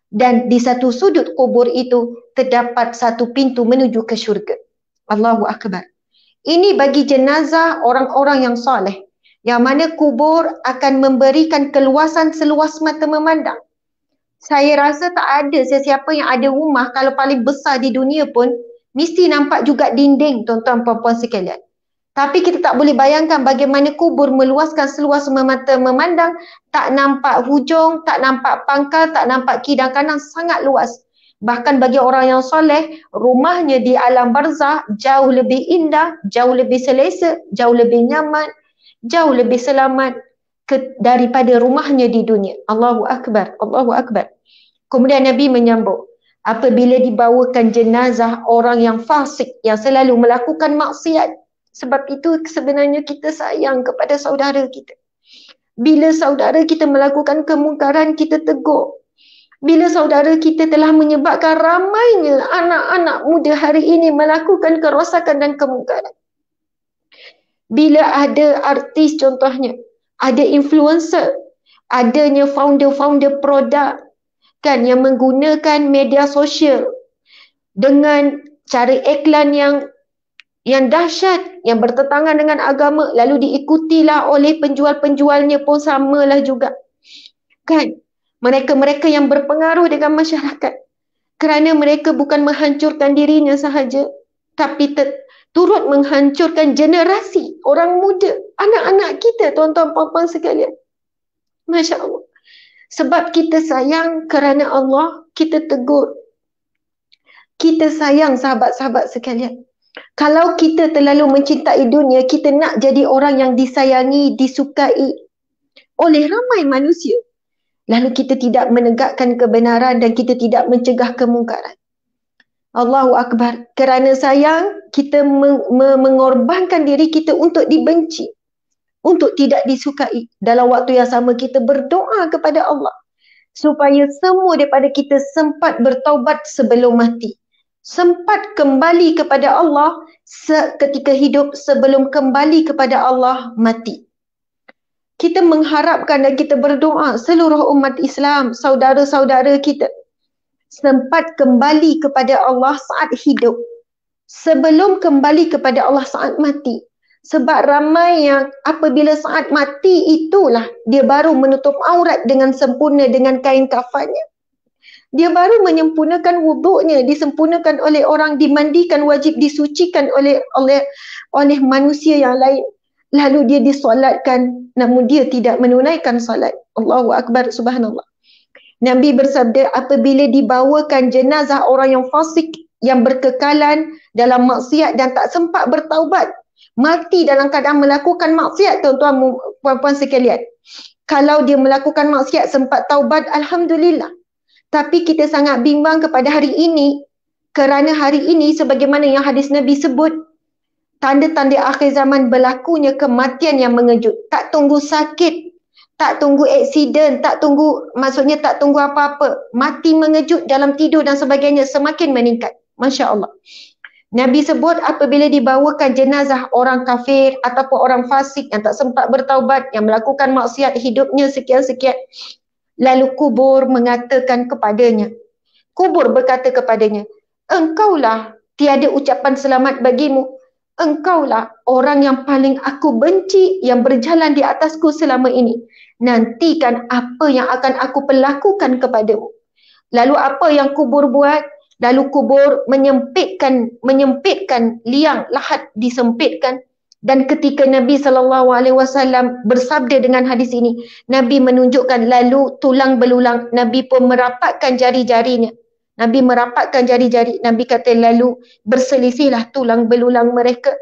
Dan di satu sudut kubur itu terdapat satu pintu menuju ke syurga. Allahu Akbar. Ini bagi jenazah orang-orang yang soleh, yang mana kubur akan memberikan keluasan seluas mata memandang. Saya rasa tak ada sesiapa yang ada rumah kalau paling besar di dunia pun mesti nampak juga dinding, tuan-tuan puan-puan sekalian. Tapi kita tak boleh bayangkan bagaimana kubur meluaskan seluas mata memandang, tak nampak hujung, tak nampak pangkal, tak nampak kiri dan kanan, sangat luas. Bahkan bagi orang yang soleh, rumahnya di alam barzah jauh lebih indah, jauh lebih selesa, jauh lebih nyaman, jauh lebih selamat daripada rumahnya di dunia. Allahu Akbar, Allahu Akbar. Kemudian Nabi menyambung, apabila dibawakan jenazah orang yang fasik, yang selalu melakukan maksiat, sebab itu sebenarnya kita sayang kepada saudara kita. Bila saudara kita melakukan kemungkaran, kita tegur. Bila saudara kita telah menyebabkan ramainya anak-anak muda hari ini melakukan kerosakan dan kemungkaran. Bila ada artis contohnya, ada influencer, adanya founder-founder produk kan yang menggunakan media sosial dengan cara iklan yang dahsyat, yang bertentangan dengan agama, lalu diikutilah oleh penjual-penjualnya pun samalah juga. Kan? Mereka-mereka yang berpengaruh dengan masyarakat. Kerana mereka bukan menghancurkan dirinya sahaja, tapi turut menghancurkan generasi orang muda, anak-anak kita, tuan-tuan puan-puan sekalian. Masya Allah. Sebab kita sayang kerana Allah, kita tegur. Kita sayang sahabat-sahabat sekalian. Kalau kita terlalu mencintai dunia, kita nak jadi orang yang disayangi, disukai oleh ramai manusia. Lalu kita tidak menegakkan kebenaran dan kita tidak mencegah kemungkaran. Allahu Akbar. Kerana sayang, kita mengorbankan diri kita untuk dibenci, untuk tidak disukai. Dalam waktu yang sama kita berdoa kepada Allah supaya semua daripada kita sempat bertaubat sebelum mati. Sempat kembali kepada Allah ketika hidup sebelum kembali kepada Allah mati. Kita mengharapkan dan kita berdoa seluruh umat Islam, saudara-saudara kita sempat kembali kepada Allah saat hidup sebelum kembali kepada Allah saat mati. Sebab ramai yang apabila saat mati itulah dia baru menutup aurat dengan sempurna dengan kain kafannya. Dia baru menyempurnakan wuduknya, disempurnakan oleh orang, dimandikan, wajib disucikan oleh manusia yang lain. Lalu dia disolatkan, namun dia tidak menunaikan solat. Allahu Akbar, subhanallah. Nabi bersabda, apabila dibawakan jenazah orang yang fasik, yang berkekalan dalam maksiat dan tak sempat bertaubat, mati dalam keadaan melakukan maksiat, tuan-tuan puan-puan sekalian. Kalau dia melakukan maksiat sempat taubat, alhamdulillah. Tapi kita sangat bimbang kepada hari ini, kerana hari ini sebagaimana yang hadis Nabi sebut, tanda-tanda akhir zaman berlakunya kematian yang mengejut. Tak tunggu sakit, tak tunggu aksiden, tak tunggu apa-apa. Mati mengejut dalam tidur dan sebagainya semakin meningkat. Masya Allah. Nabi sebut apabila dibawakan jenazah orang kafir ataupun orang fasik yang tak sempat bertaubat, yang melakukan maksiat hidupnya sekian-sekian, lalu kubur mengatakan kepadanya, kubur berkata kepadanya, engkaulah tiada ucapan selamat bagimu. Engkaulah orang yang paling aku benci yang berjalan di atasku selama ini. Nantikan apa yang akan aku perlakukan kepadamu. Lalu apa yang kubur buat? Lalu kubur menyempitkan liang lahat disempitkan. Dan ketika Nabi SAW bersabda dengan hadis ini, Nabi menunjukkan lalu tulang belulang, Nabi pun merapatkan jari-jarinya. Nabi merapatkan jari-jari. Nabi kata lalu berselisihlah tulang belulang mereka.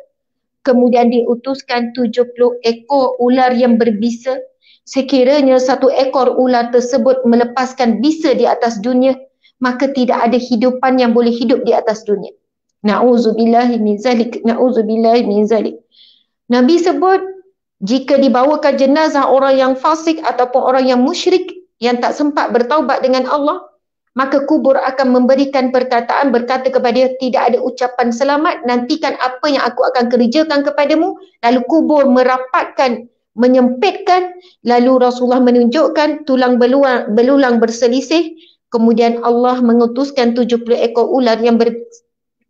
Kemudian diutuskan 70 ekor ular yang berbisa. Sekiranya satu ekor ular tersebut melepaskan bisa di atas dunia, maka tidak ada hidupan yang boleh hidup di atas dunia. Na'udzubillahi min zalik. Na'udzubillahi min zalik. Nabi sebut, jika dibawakan jenazah orang yang fasik ataupun orang yang musyrik yang tak sempat bertaubat dengan Allah, maka kubur akan memberikan perkataan, berkata kepada dia, tidak ada ucapan selamat, nantikan apa yang aku akan kerjakan kepadamu. Lalu kubur merapatkan, menyempitkan, lalu Rasulullah menunjukkan tulang belulang berselisih. Kemudian Allah mengutuskan 70 ekor ular yang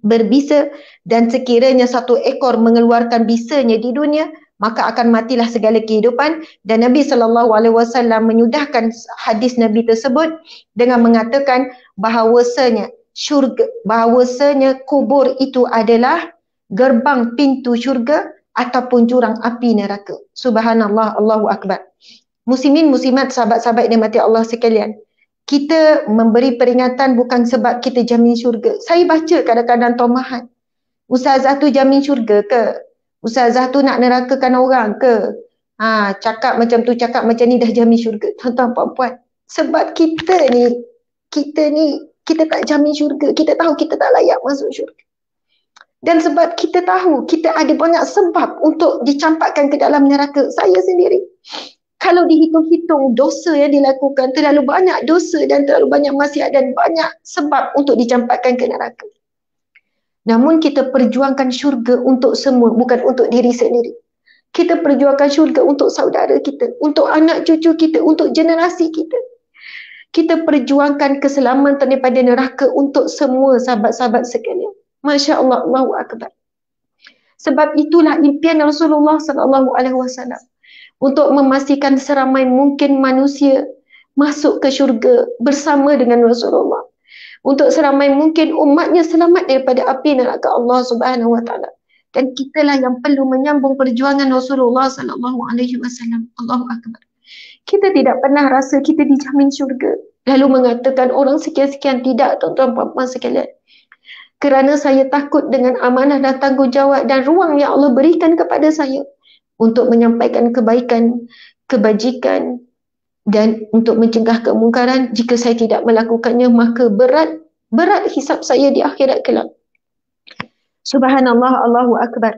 berbisa, dan sekiranya satu ekor mengeluarkan bisanya di dunia, maka akan matilah segala kehidupan. Dan Nabi SAW menyudahkan hadis Nabi tersebut dengan mengatakan bahawasanya kubur itu adalah gerbang pintu syurga ataupun jurang api neraka. Subhanallah, Allahu Akbar. Muslimin, muslimat, sahabat-sahabat yang dimati Allah sekalian, kita memberi peringatan bukan sebab kita jamin syurga. Saya baca kadang-kadang tomahan, ustazah tu jamin syurga ke? Ustazah tu nak nerakakan orang ke? Cakap macam tu, cakap macam ni dah jamin syurga. Tuan-tuan, puan-puan, sebab kita tak jamin syurga. Kita tahu kita tak layak masuk syurga. Dan sebab kita tahu kita ada banyak sebab untuk dicampakkan ke dalam neraka. Saya sendiri, kalau dihitung-hitung dosa yang dilakukan, terlalu banyak dosa dan terlalu banyak maksiat dan banyak sebab untuk dicampakkan ke neraka. Namun kita perjuangkan syurga untuk semua, bukan untuk diri sendiri. Kita perjuangkan syurga untuk saudara kita, untuk anak cucu kita, untuk generasi kita. Kita perjuangkan keselamatan daripada neraka untuk semua sahabat-sahabat sekalian. Masya Allah, Allahu Akbar. Sebab itulah impian Rasulullah SAW untuk memastikan seramai mungkin manusia masuk ke syurga bersama dengan Rasulullah. Untuk seramai mungkin umatnya selamat daripada api neraka Allah Subhanahu Wa Taala. Dan kitalah yang perlu menyambung perjuangan Rasulullah SAW. Allahu Akbar. Kita tidak pernah rasa kita dijamin syurga, lalu mengatakan orang sekian-sekian. Tidak, tuan-tuan puan-puan sekalian. Kerana saya takut dengan amanah dan tanggungjawab dan ruang yang Allah berikan kepada saya untuk menyampaikan kebaikan, kebajikan dan untuk mencegah kemungkaran. Jika saya tidak melakukannya, maka berat hisab saya di akhirat kelak. Subhanallah, Allahu Akbar.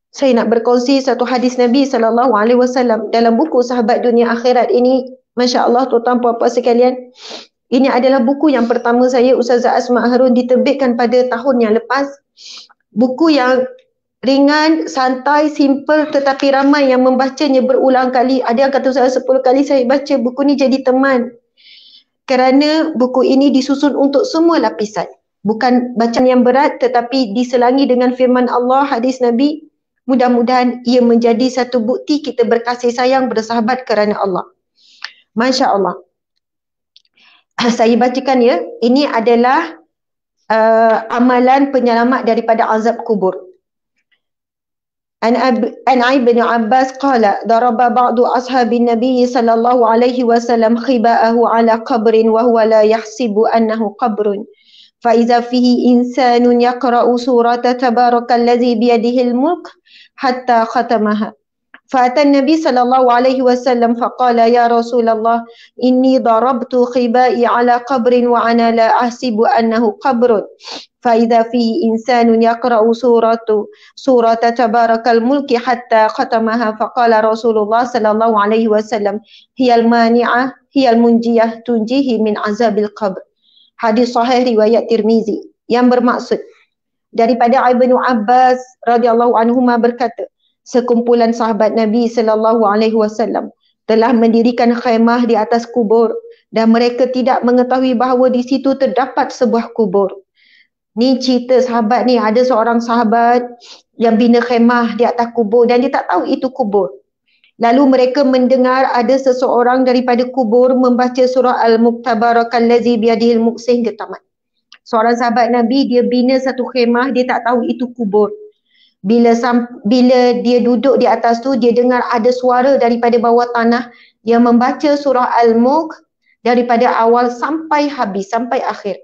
Saya nak berkongsi satu hadis Nabi SAW dalam buku Sahabat Dunia Akhirat ini. Masya Allah, tuan-tuan puan-puan sekalian, ini adalah buku yang pertama saya, Ustazah Asma Harun, diterbitkan pada tahun yang lepas. Buku yang ringan, santai, simple, tetapi ramai yang membacanya berulang kali. Ada yang kata saya 10 kali saya baca buku ni jadi teman. Kerana buku ini disusun untuk semua lapisan. Bukan bacaan yang berat, tetapi diselangi dengan firman Allah, hadis Nabi. Mudah-mudahan ia menjadi satu bukti kita berkasih sayang, bersahabat kerana Allah. Masya Allah. Saya bacakan ya. Ini adalah amalan penyelamat daripada azab kubur. An Ibn Abbas qala daraba ba'du ashabin Nabi sallallahu alaihi wasallam khiba'ahu ala qabrin wa huwa la yahsibu annahu qabrun. Fa idza fihi insanun yaqra'u surata tabarakallazi biyadihi al-mulk hatta khatamaha. فأتى النبي صلى الله عليه وسلم فقال يا رسول الله إني ضربت خبائي على قبر وأنا لا أحسب أنه قبر فإذا فيه إنسان يقرأ سورة تبارك الملك حتى ختمها فقال رسول الله صلى الله عليه وسلم هي المانعة هي المنجية تنجيه من عذاب القبر. Hadis sahih riwayat Tirmizi, yang bermaksud daripada Ibnu Abbas radhiyallahu anhuma berkata, sekumpulan sahabat Nabi SAW telah mendirikan khemah di atas kubur dan mereka tidak mengetahui bahawa di situ terdapat sebuah kubur. Ni cerita sahabat ni, ada seorang sahabat yang bina khemah di atas kubur dan dia tak tahu itu kubur. Lalu mereka mendengar ada seseorang daripada kubur membaca surah Al-Mulk tabarakallazi biyadihil mulk sehingga tamat. Seorang sahabat Nabi, dia bina satu khemah, dia tak tahu itu kubur. Bila dia duduk di atas tu, dia dengar ada suara daripada bawah tanah yang membaca surah Al-Mulk daripada awal sampai habis, sampai akhir.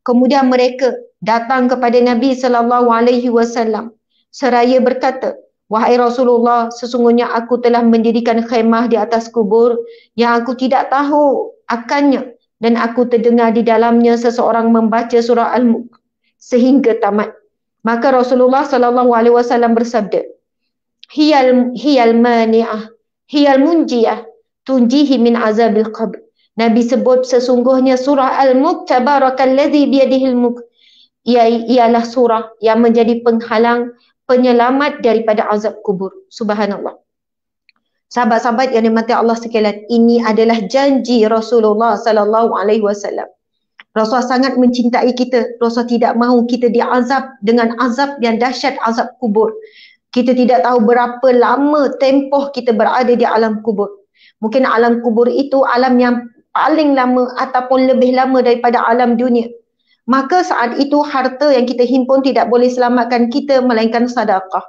Kemudian mereka datang kepada Nabi SAW seraya berkata, wahai Rasulullah, sesungguhnya aku telah mendirikan khemah di atas kubur yang aku tidak tahu akannya dan aku terdengar di dalamnya seseorang membaca surah Al-Mulk sehingga tamat. Maka Rasulullah SAW bersabda, hiyal mani'ah, hiyal munjiyah, tunjihi min azabil qabr. Nabi sebut sesungguhnya surah Al-Mulk tabarakallazi biyadihil mulk, ialah surah yang menjadi penghalang, penyelamat daripada azab kubur. Subhanallah. Sahabat-sahabat yang dimati Allah sekalian, ini adalah janji Rasulullah SAW. Rasulullah sangat mencintai kita. Rasulullah tidak mahu kita diazab dengan azab yang dahsyat, azab kubur. Kita tidak tahu berapa lama tempoh kita berada di alam kubur. Mungkin alam kubur itu alam yang paling lama ataupun lebih lama daripada alam dunia. Maka saat itu harta yang kita himpun tidak boleh selamatkan kita melainkan sedekah.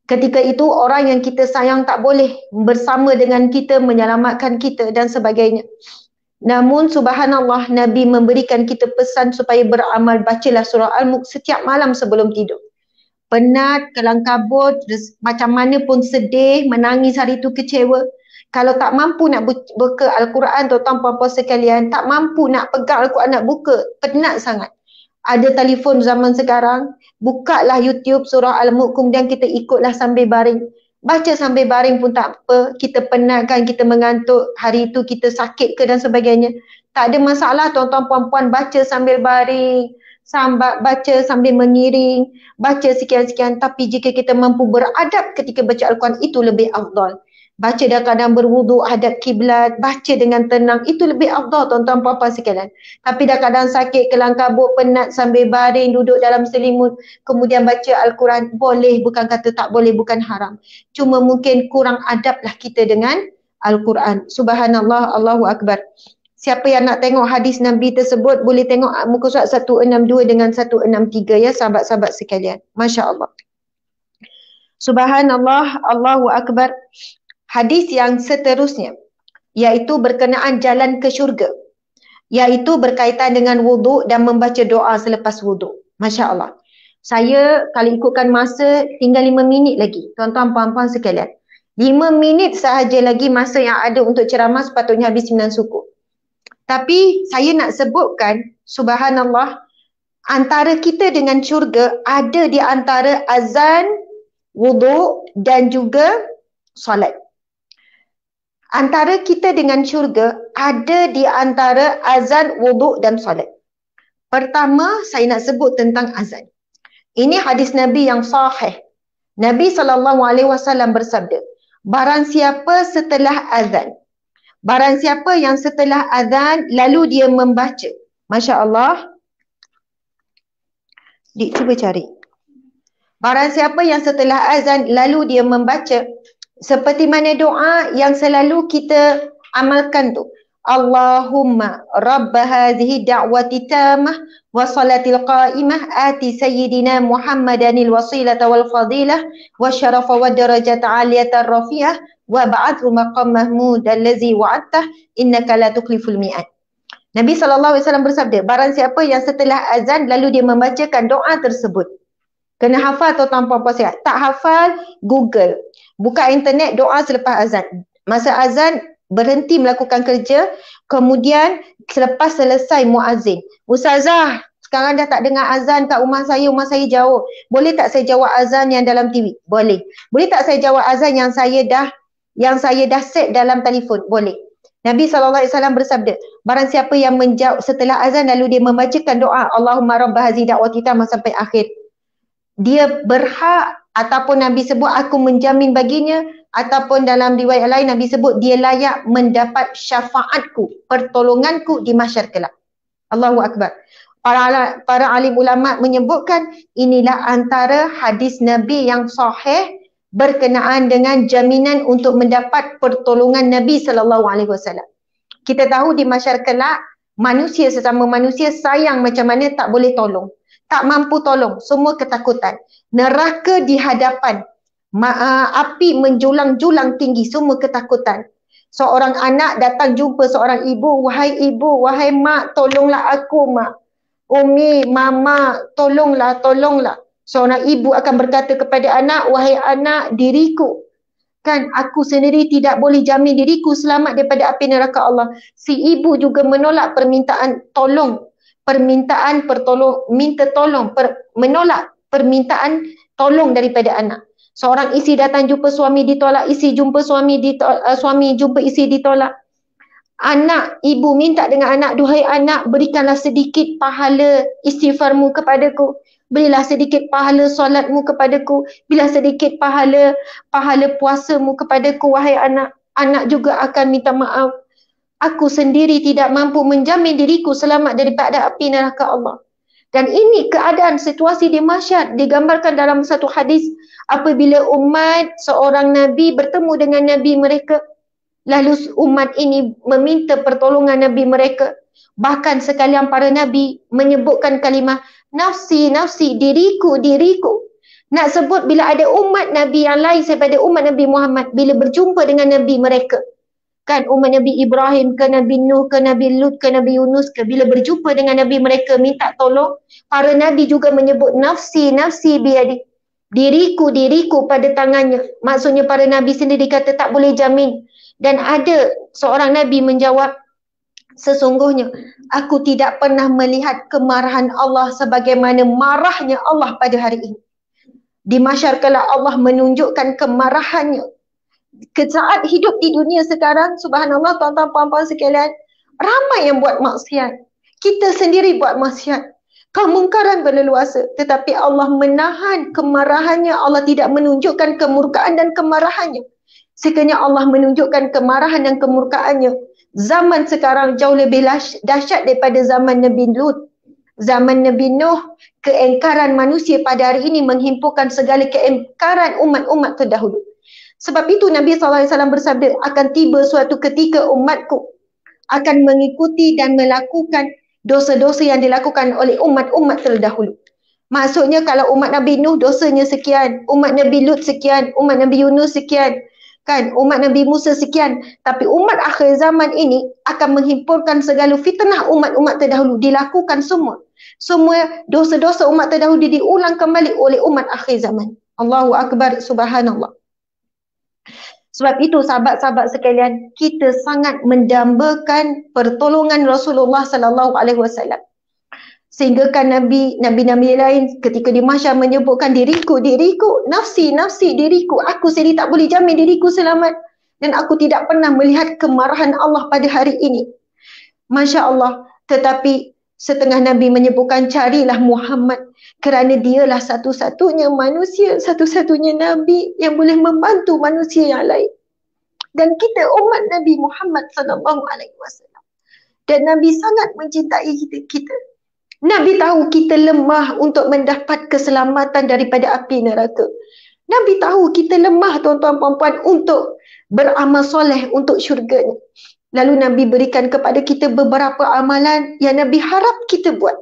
Ketika itu orang yang kita sayang tak boleh bersama dengan kita menyelamatkan kita dan sebagainya. Namun subhanallah, Nabi memberikan kita pesan supaya beramal. Bacalah surah Al-Mulk setiap malam sebelum tidur. Penat, kelang kabut, macam mana pun sedih, menangis hari itu, kecewa. Kalau tak mampu nak buka Al-Quran, tuan-tuan puan-puan sekalian, tak mampu nak pegang Al-Quran, nak buka, penat sangat. Ada telefon zaman sekarang, bukalah YouTube surah Al-Mulk, kemudian kita ikutlah sambil baring. Baca sambil baring pun tak apa, kita penat kan, kita mengantuk, hari itu kita sakit ke dan sebagainya. Tak ada masalah tuan-tuan puan-puan, baca sambil baring, baca sambil mengiring, baca sekian-sekian. Tapi jika kita mampu beradab ketika baca Al-Quran, itu lebih afdal. Baca dalam keadaan berwuduk, hadap kiblat, baca dengan tenang, itu lebih afdal tuan-tuan puan-puan sekalian. Tapi dalam keadaan sakit, kelang kabut, penat sambil baring, duduk dalam selimut, kemudian baca Al-Quran, boleh, bukan kata tak boleh, bukan haram. Cuma mungkin kurang adablah kita dengan Al-Quran. Subhanallah, Allahu Akbar. Siapa yang nak tengok hadis Nabi tersebut, boleh tengok muka surat 162 dengan 163 ya sahabat-sahabat sekalian. Masya Allah. Subhanallah, Allahu Akbar. Hadis yang seterusnya, iaitu berkenaan jalan ke syurga, iaitu berkaitan dengan wuduk dan membaca doa selepas wuduk. Masya Allah. Saya kalau ikutkan masa, tinggal 5 minit lagi. Tuan-tuan, puan-puan sekalian. 5 minit sahaja lagi masa yang ada untuk ceramah, sepatutnya habis 9 suku. Tapi saya nak sebutkan, subhanallah, antara kita dengan syurga ada di antara azan, wuduk dan juga solat. Antara kita dengan syurga ada di antara azan, wuduk dan solat. Pertama, saya nak sebut tentang azan. Ini hadis Nabi yang sahih. Nabi SAW bersabda, barang siapa setelah azan, barang siapa yang setelah azan lalu dia membaca. Masya Allah. Cuba cari. Barang siapa yang setelah azan lalu dia membaca, seperti mana doa yang selalu kita amalkan tu. Allahumma rabba hadhihi da'wati tamah wa salatil qa'imah ati sayyidina Muhammadanil wasilata wal fadilah wa syarafa wa darajata aliyata rafi'ah wa ba'athu maqam mahmud allazi wa'attah innaka la tukhliful mi'ad. Nabi SAW bersabda, barang siapa yang setelah azan lalu dia membacakan doa tersebut. Kena hafal atau tanpa puasa. Tak hafal, Google. Buka internet, doa selepas azan. Masa azan, berhenti melakukan kerja. Kemudian, selepas selesai muazzin. Ustazah, sekarang dah tak dengar azan kat rumah saya jauh. Boleh tak saya jawab azan yang dalam TV? Boleh. Boleh tak saya jawab azan yang saya dah set dalam telefon? Boleh. Nabi SAW bersabda, barang siapa yang menjawab setelah azan lalu dia membacakan doa Allahumma rabba hazi da'wati tamah sampai akhir, dia berhak, ataupun Nabi sebut aku menjamin baginya, ataupun dalam riwayat lain Nabi sebut dia layak mendapat syafaatku, pertolonganku di mahsyar kelak. Allahu Akbar. Para alim ulama menyebutkan inilah antara hadis Nabi yang sahih berkenaan dengan jaminan untuk mendapat pertolongan Nabi SAW. Kita tahu di mahsyar kelak, manusia sesama manusia sayang macam mana tak boleh tolong. Tak mampu tolong, semua ketakutan. Neraka di hadapan, api menjulang-julang tinggi, semua ketakutan. Seorang anak datang jumpa seorang ibu, wahai mak, tolonglah aku mak. Umi, mama, tolonglah. Seorang ibu akan berkata kepada anak, wahai anak, diriku. Kan aku sendiri tidak boleh jamin diriku selamat daripada api neraka Allah. Si ibu juga menolak permintaan tolong. Menolak permintaan tolong daripada anak. Seorang isteri datang jumpa suami ditolak, isteri jumpa suami jumpa isteri ditolak. Anak, ibu minta dengan anak, duhai anak, berikanlah sedikit pahala istighfarmu kepadaku. Berilah sedikit pahala solatmu kepadaku. Berilah sedikit pahala puasamu kepadaku, wahai anak. Anak juga akan minta maaf. Aku sendiri tidak mampu menjamin diriku selamat daripada api neraka Allah. Dan ini keadaan situasi di mahsyar digambarkan dalam satu hadis apabila umat seorang nabi bertemu dengan nabi mereka, lalu umat ini meminta pertolongan nabi mereka. Bahkan sekalian para nabi menyebutkan kalimah nafsi, nafsi, diriku, diriku. Nak sebut bila ada umat nabi yang lain daripada umat Nabi Muhammad, bila berjumpa dengan nabi mereka, kan umat Nabi Ibrahim ke Nabi Nuh ke Nabi Lut ke Nabi Yunus ke, bila berjumpa dengan Nabi mereka minta tolong, para Nabi juga menyebut nafsi, nafsi biyadi, diriku, diriku pada tangannya. Maksudnya para Nabi sendiri kata tak boleh jamin. Dan ada seorang Nabi menjawab, sesungguhnya aku tidak pernah melihat kemarahan Allah sebagaimana marahnya Allah pada hari ini. Di mahsyar kala Allah menunjukkan kemarahannya. Saat hidup di dunia sekarang, subhanallah tuan-tuan puan-puan sekalian, ramai yang buat maksiat. Kita sendiri buat maksiat. Kemungkaran berleluasa, tetapi Allah menahan kemarahannya. Allah tidak menunjukkan kemurkaan dan kemarahannya. Sekiranya Allah menunjukkan kemarahan dan kemurkaannya, zaman sekarang jauh lebih dahsyat daripada zaman Nabi Lut. Zaman Nabi Nuh, keengkaran manusia pada hari ini menghimpunkan segala keengkaran umat-umat terdahulu. Sebab itu Nabi SAW bersabda, akan tiba suatu ketika umatku akan mengikuti dan melakukan dosa-dosa yang dilakukan oleh umat-umat terdahulu. Maksudnya kalau umat Nabi Nuh dosanya sekian, umat Nabi Lut sekian, umat Nabi Yunus sekian, kan, umat Nabi Musa sekian. Tapi umat akhir zaman ini akan menghimpunkan segala fitnah umat-umat terdahulu, dilakukan semua. Semua dosa-dosa umat terdahulu diulang kembali oleh umat akhir zaman. Allahu Akbar, subhanallah. Sebab itu sahabat-sahabat sekalian, kita sangat mendambakan pertolongan Rasulullah sallallahu alaihi wasallam. Sehingga kan nabi-nabi lain ketika di mahsyar menyebutkan diriku, diriku, nafsi, nafsi, diriku. Aku sendiri tak boleh jamin diriku selamat. Dan aku tidak pernah melihat kemarahan Allah pada hari ini. Masya Allah. Tetapi setengah Nabi menyebutkan carilah Muhammad. Kerana dialah satu-satunya manusia, satu-satunya Nabi yang boleh membantu manusia yang lain. Dan kita umat Nabi Muhammad SAW. Dan Nabi sangat mencintai kita. Nabi tahu kita lemah untuk mendapat keselamatan daripada api neraka. Nabi tahu kita lemah tuan-tuan puan-puan untuk beramal soleh untuk syurga. Lalu Nabi berikan kepada kita beberapa amalan yang Nabi harap kita buat.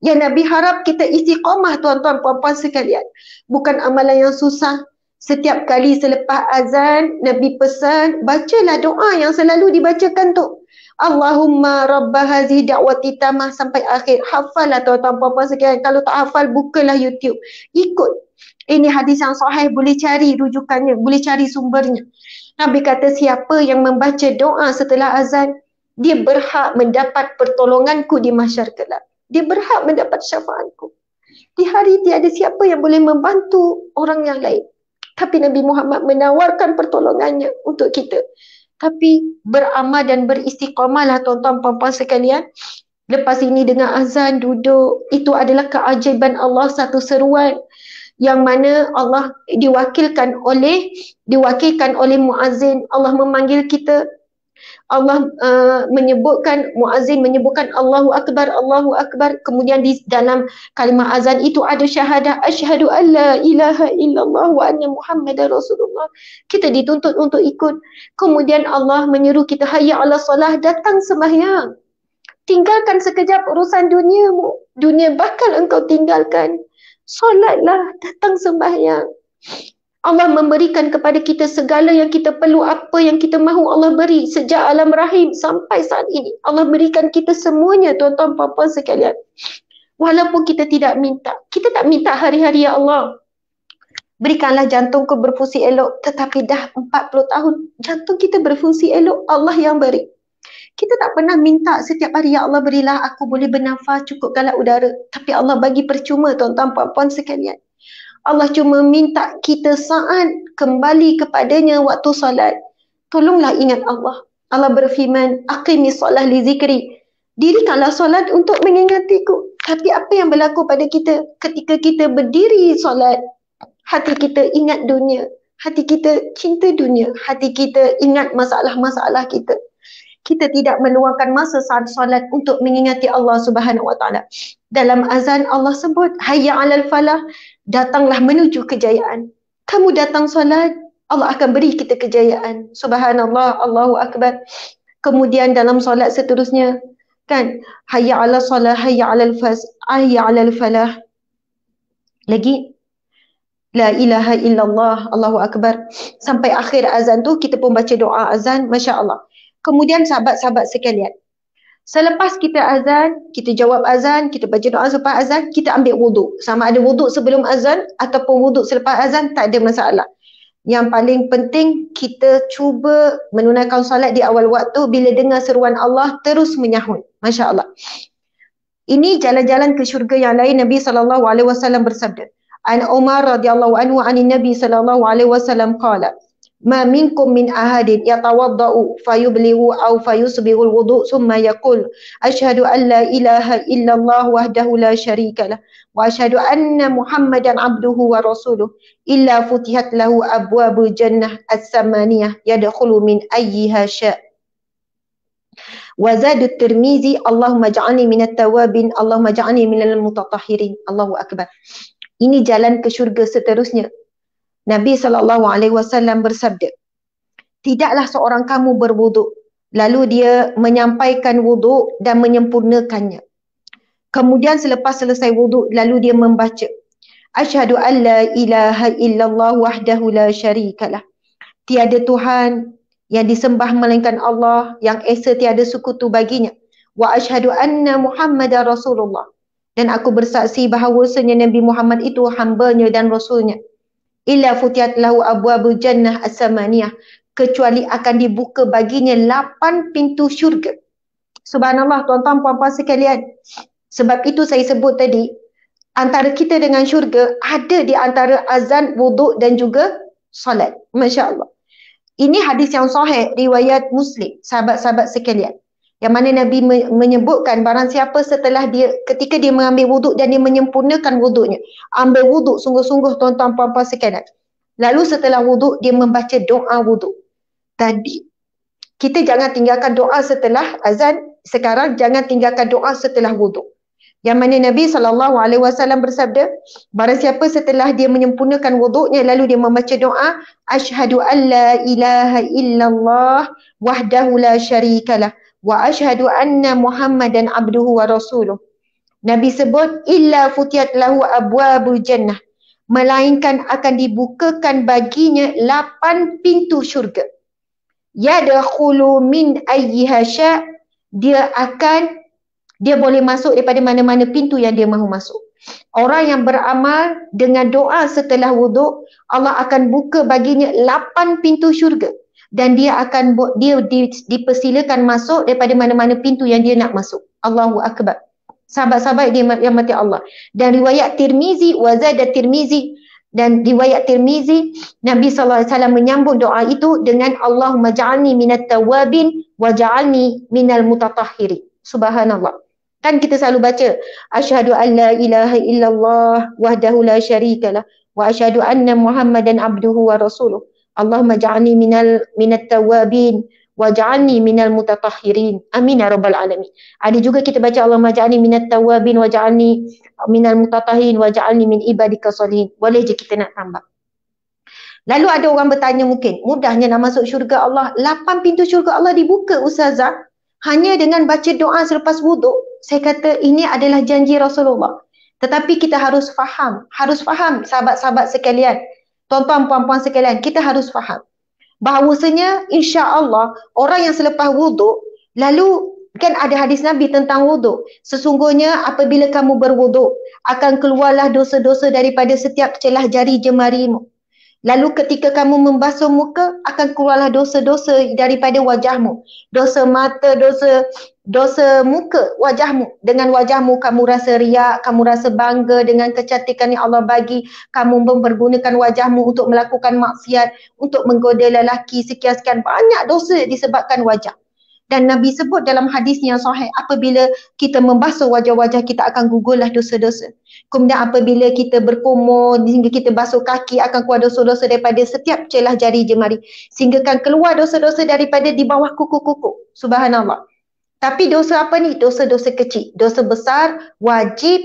Yang Nabi harap kita istiqamah tuan-tuan puan-puan sekalian. Bukan amalan yang susah. Setiap kali selepas azan, Nabi pesan, bacalah doa yang selalu dibacakan tu. Allahumma rabba hazihi da'wati tamah sampai akhir. Hafallah tuan-tuan puan-puan sekalian. Kalau tak hafal, bukalah YouTube. Ikut. Ini hadis yang sahih, boleh cari rujukannya, boleh cari sumbernya. Nabi kata siapa yang membaca doa setelah azan, dia berhak mendapat pertolonganku di mahsyar kelak. Dia berhak mendapat syafaatku. Di hari tiada siapa yang boleh membantu orang yang lain. Tapi Nabi Muhammad menawarkan pertolongannya untuk kita. Tapi beramal dan beristiqamahlah tuan-tuan puan-puan sekalian. Lepas ini dengan azan duduk, itu adalah keajaiban Allah, satu seruan yang mana Allah diwakilkan oleh muazzin. Allah memanggil kita. Allah menyebutkan, muazzin menyebutkan Allahu Akbar, Allahu Akbar. Kemudian di dalam kalimah azan itu ada syahadah, asyhadu an la ilaha illallah wa anna Muhammadar Rasulullah. Kita dituntut untuk ikut. Kemudian Allah menyeru kita, hayya ala salah, datang sembahyang. Tinggalkan sekejap urusan duniamu. Dunia bakal engkau tinggalkan. Solatlah, datang sembahyang. Allah memberikan kepada kita segala yang kita perlu, apa yang kita mahu Allah beri. Sejak alam rahim sampai saat ini. Allah berikan kita semuanya tuan-tuan puan-puan sekalian. Walaupun kita tidak minta. Kita tak minta hari-hari, ya Allah, berikanlah jantungku berfungsi elok. Tetapi dah 40 tahun jantung kita berfungsi elok. Allah yang beri. Kita tak pernah minta setiap hari, ya Allah berilah aku boleh bernafas, cukupkanlah udara. Tapi Allah bagi percuma tuan-tuan puan-puan sekalian. Allah cuma minta kita saat kembali kepadanya waktu solat. Tolonglah ingat Allah. Allah berfirman, aqimis solah li zikri. Dirikanlah solat untuk mengingatiku. Tapi apa yang berlaku pada kita ketika kita berdiri solat? Hati kita ingat dunia. Hati kita cinta dunia. Hati kita ingat masalah-masalah kita. kita tidak meluangkan masa saat solat untuk mengingati Allah Subhanahu Wa Taala. Dalam azan Allah sebut, hayya 'alal falah, datanglah menuju kejayaan. Kamu datang solat, Allah akan beri kita kejayaan. Subhanallah, Allahu Akbar. Kemudian dalam solat seterusnya, kan, hayya 'alal salah, hayya 'alal hayya 'alal falah. Lagi, la ilaha illallah, Allahu Akbar. Sampai akhir azan tu kita pun baca doa azan, Masya Allah. Kemudian sahabat-sahabat sekalian, selepas kita azan, kita jawab azan, kita baca doa selepas azan, kita ambil wuduk. Sama ada wuduk sebelum azan ataupun wuduk selepas azan, tak ada masalah. Yang paling penting, kita cuba menunaikan solat di awal waktu. Bila dengar seruan Allah, terus menyahut. Masya Allah. Ini jalan-jalan ke syurga yang lain. Nabi SAW bersabda, An Umar radhiyallahu anhu anin Nabi sallallahu alaihi wasallam qala, ma minkum min ahadin yatawaddau fayublighu aw fayusbighu alwudu thumma yaqul asyhadu an la ilaha illallah wahdahu la syarika lah wa asyhadu anna Muhammadan abduhu wa rasuluh illa futihat lahu abwabul jannah as-samaniyah yadkhulu min ayyiha sya'. Wa zadu Tirmizi, Allahumma ja'alni minat tawabin, Allahumma ja'alni minal mutatahhirin. Allahu akbar. Ini jalan ke syurga seterusnya. Nabi SAW bersabda, tidaklah seorang kamu berwuduk, lalu dia menyampaikan wuduk dan menyempurnakannya. Kemudian selepas selesai wuduk, lalu dia membaca, asyhadu an la ilaha illallah wahdahu la syarikalah. Tiada Tuhan yang disembah melainkan Allah, yang esa tiada sekutu baginya. Wa asyhadu anna Muhammadar Rasulullah. Dan aku bersaksi bahawasanya Nabi Muhammad itu hambanya dan rasulnya. Illa futiyat lahu abwabul jannah as-samaniyah, kecuali akan dibuka baginya 8 pintu syurga. Subhanallah, tuan-tuan puan-puan sekalian. Sebab itu saya sebut tadi, antara kita dengan syurga ada di antara azan, wuduk dan juga salat. Masya Allah. Ini hadis yang sahih riwayat Muslim, sahabat-sahabat sekalian. Yang mana Nabi menyebutkan barang siapa setelah dia, ketika dia mengambil wuduk dan dia menyempurnakan wuduknya. Ambil wuduk sungguh-sungguh tuan-tuan puan-puan sekalian. Lalu setelah wuduk dia membaca doa wuduk. Tadi, kita jangan tinggalkan doa setelah azan. Sekarang jangan tinggalkan doa setelah wuduk. Yang mana Nabi SAW bersabda, barang siapa setelah dia menyempurnakan wuduknya lalu dia membaca doa, asyhadu an la ilaha illallah wahdahu la syarikalah wa asyhadu anna Muhammadan abduhu wa rasuluh. Nabi sebut, illa futiyat lahu abwabul jannah, melainkan akan dibukakan baginya 8 pintu syurga. Yadkhulu min ayyiha sya', dia boleh masuk daripada mana-mana pintu yang dia mahu masuk. Orang yang beramal dengan doa setelah wuduk, Allah akan buka baginya 8 pintu syurga. Dan dia dipersilakan masuk daripada mana-mana pintu yang dia nak masuk. Allahu Akbar. Sahabat-sahabat yang mati Allah. Dan riwayat Tirmizi, wazada Tirmizi, dan riwayat Tirmizi, Nabi SAW menyambung doa itu dengan Allahumma ja'alni minat tawabin wa ja'alni minal mutatahhirin. Subhanallah. Kan kita selalu baca, asyhadu an la ilaha illallah wahdahu la syarikalah wa asyhadu anna Muhammadan abduhu wa rasuluh. Allahumma ja'alni minat tawabin wa ja'alni minal mutatahhirin. Amin ya rabbal alamin. Ada juga kita baca Allahumma ja'alni minat tawabin wa ja'alni minal mutatahhirin wa ja'alni min ibadika salihin. Boleh je kita nak tambah. Lalu ada orang bertanya mungkin, mudahnya nak masuk syurga Allah. 8 pintu syurga Allah dibuka Ustazah hanya dengan baca doa selepas wuduk. Saya kata ini adalah janji Rasulullah. Tetapi kita harus faham sahabat-sahabat sekalian, tuan-tuan puan-puan sekalian, kita harus faham bahawasanya insya-Allah orang yang selepas wuduk, lalu kan ada hadis Nabi tentang wuduk. Sesungguhnya apabila kamu berwuduk, akan keluarlah dosa-dosa daripada setiap celah jari jemarimu. Lalu ketika kamu membasuh muka, akan keluarlah dosa-dosa daripada wajahmu. Dosa mata, dosa muka, wajahmu. Dengan wajahmu kamu rasa riak, kamu rasa bangga dengan kecantikan yang Allah bagi. Kamu mempergunakan wajahmu untuk melakukan maksiat, untuk menggoda lelaki, sekian-sekian. Banyak dosa disebabkan wajah. Dan Nabi sebut dalam hadisnya yang sahih, apabila kita membasuh wajah-wajah kita akan gugurlah dosa-dosa. Kemudian apabila kita berkumur hingga kita basuh kaki akan keluar dosa-dosa daripada setiap celah jari jemari. Sehingga kan keluar dosa-dosa daripada di bawah kuku-kuku. Subhanallah. Tapi dosa apa ni? Dosa-dosa kecil. Dosa besar wajib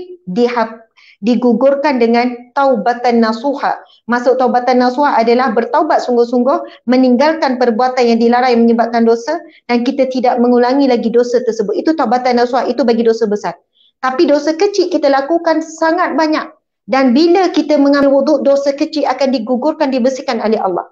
digugurkan dengan taubatan nasuha. Maksud taubatan nasuha adalah bertaubat sungguh-sungguh, meninggalkan perbuatan yang dilarang yang menyebabkan dosa dan kita tidak mengulangi lagi dosa tersebut. Itu taubatan nasuha, itu bagi dosa besar. Tapi dosa kecil kita lakukan sangat banyak. Dan bila kita mengambil wuduk, dosa kecil akan digugurkan, dibersihkan oleh Allah.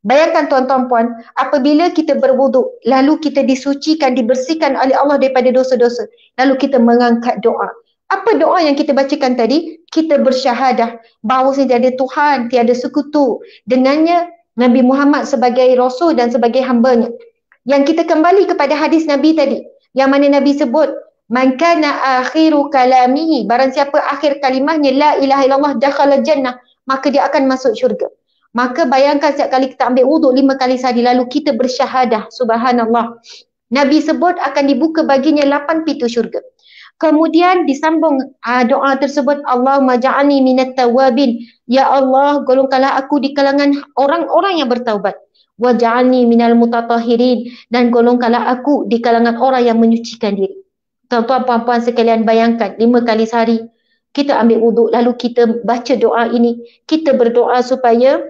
Bayangkan tuan-tuan puan, apabila kita berwuduk, lalu kita disucikan, dibersihkan oleh Allah daripada dosa-dosa. Lalu kita mengangkat doa. Apa doa yang kita bacakan tadi? Kita bersyahadah bahawa tiada Tuhan, tiada sekutu. Dengannya Nabi Muhammad sebagai Rasul dan sebagai hamba-Nya. Yang kita kembali kepada hadis Nabi tadi. Yang mana Nabi sebut, Man kana akhiru kalamihi, barang siapa akhir kalimahnya la ilaha illallah dakhala jannah, maka dia akan masuk syurga. Maka bayangkan setiap kali kita ambil wuduk 5 kali sehari lalu kita bersyahadah, subhanallah. Nabi sebut akan dibuka baginya 8 pintu syurga. Kemudian disambung doa tersebut, Allahumma ja'alni minat tawabin. Ya Allah, golongkanlah aku di kalangan orang-orang yang bertaubat. Wa ja'alni minal mutatahirin, dan golongkanlah aku di kalangan orang yang menyucikan diri. Tuan-tuan puan-puan sekalian, bayangkan 5 kali sehari kita ambil wuduk lalu kita baca doa ini. Kita berdoa supaya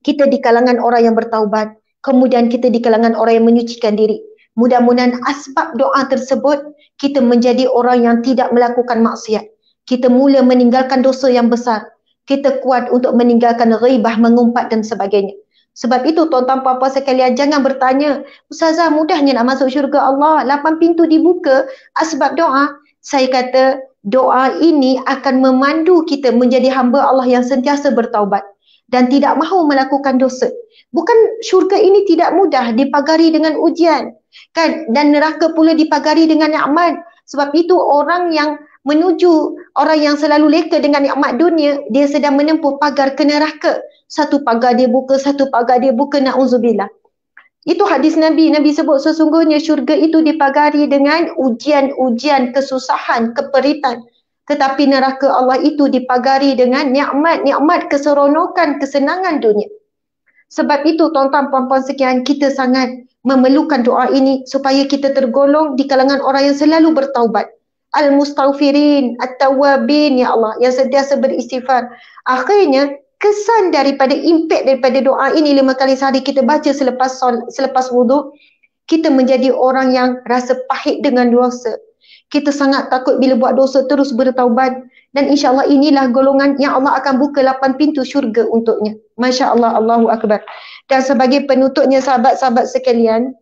kita di kalangan orang yang bertaubat. Kemudian kita di kalangan orang yang menyucikan diri. Mudah-mudahan asbab doa tersebut kita menjadi orang yang tidak melakukan maksiat. Kita mula meninggalkan dosa yang besar. Kita kuat untuk meninggalkan ghibah, mengumpat dan sebagainya. Sebab itu tuan-tuan puan-puan sekalian, jangan bertanya, Ustazah mudahnya nak masuk syurga Allah, 8 pintu dibuka, asbab doa. Saya kata doa ini akan memandu kita menjadi hamba Allah yang sentiasa bertaubat dan tidak mahu melakukan dosa. Bukan syurga ini tidak mudah, dipagari dengan ujian, kan? Dan neraka pula dipagari dengan nikmat. Sebab itu orang yang menuju, orang yang selalu leka dengan nikmat dunia, dia sedang menempuh pagar ke neraka. Satu pagar dia buka, satu pagar dia buka, na'udzubillah. Itu hadis Nabi. Nabi sebut sesungguhnya syurga itu dipagari dengan ujian-ujian, kesusahan, keperitan. Tetapi neraka Allah itu dipagari dengan nikmat-nikmat, keseronokan, kesenangan dunia. Sebab itu tuan-tuan puan-puan sekian, kita sangat memerlukan doa ini supaya kita tergolong di kalangan orang yang selalu bertaubat. Al-mustaghfirin, at-tawwabin, ya Allah, yang sentiasa beristighfar. Akhirnya kesan daripada impact daripada doa ini 5 kali sehari kita baca selepas wuduk, kita menjadi orang yang rasa pahit dengan dosa. Kita sangat takut bila buat dosa terus bertaubat, dan insya-Allah inilah golongan yang Allah akan buka 8 pintu syurga untuknya. Masya-Allah, Allahu Akbar. Dan sebagai penutupnya sahabat-sahabat sekalian,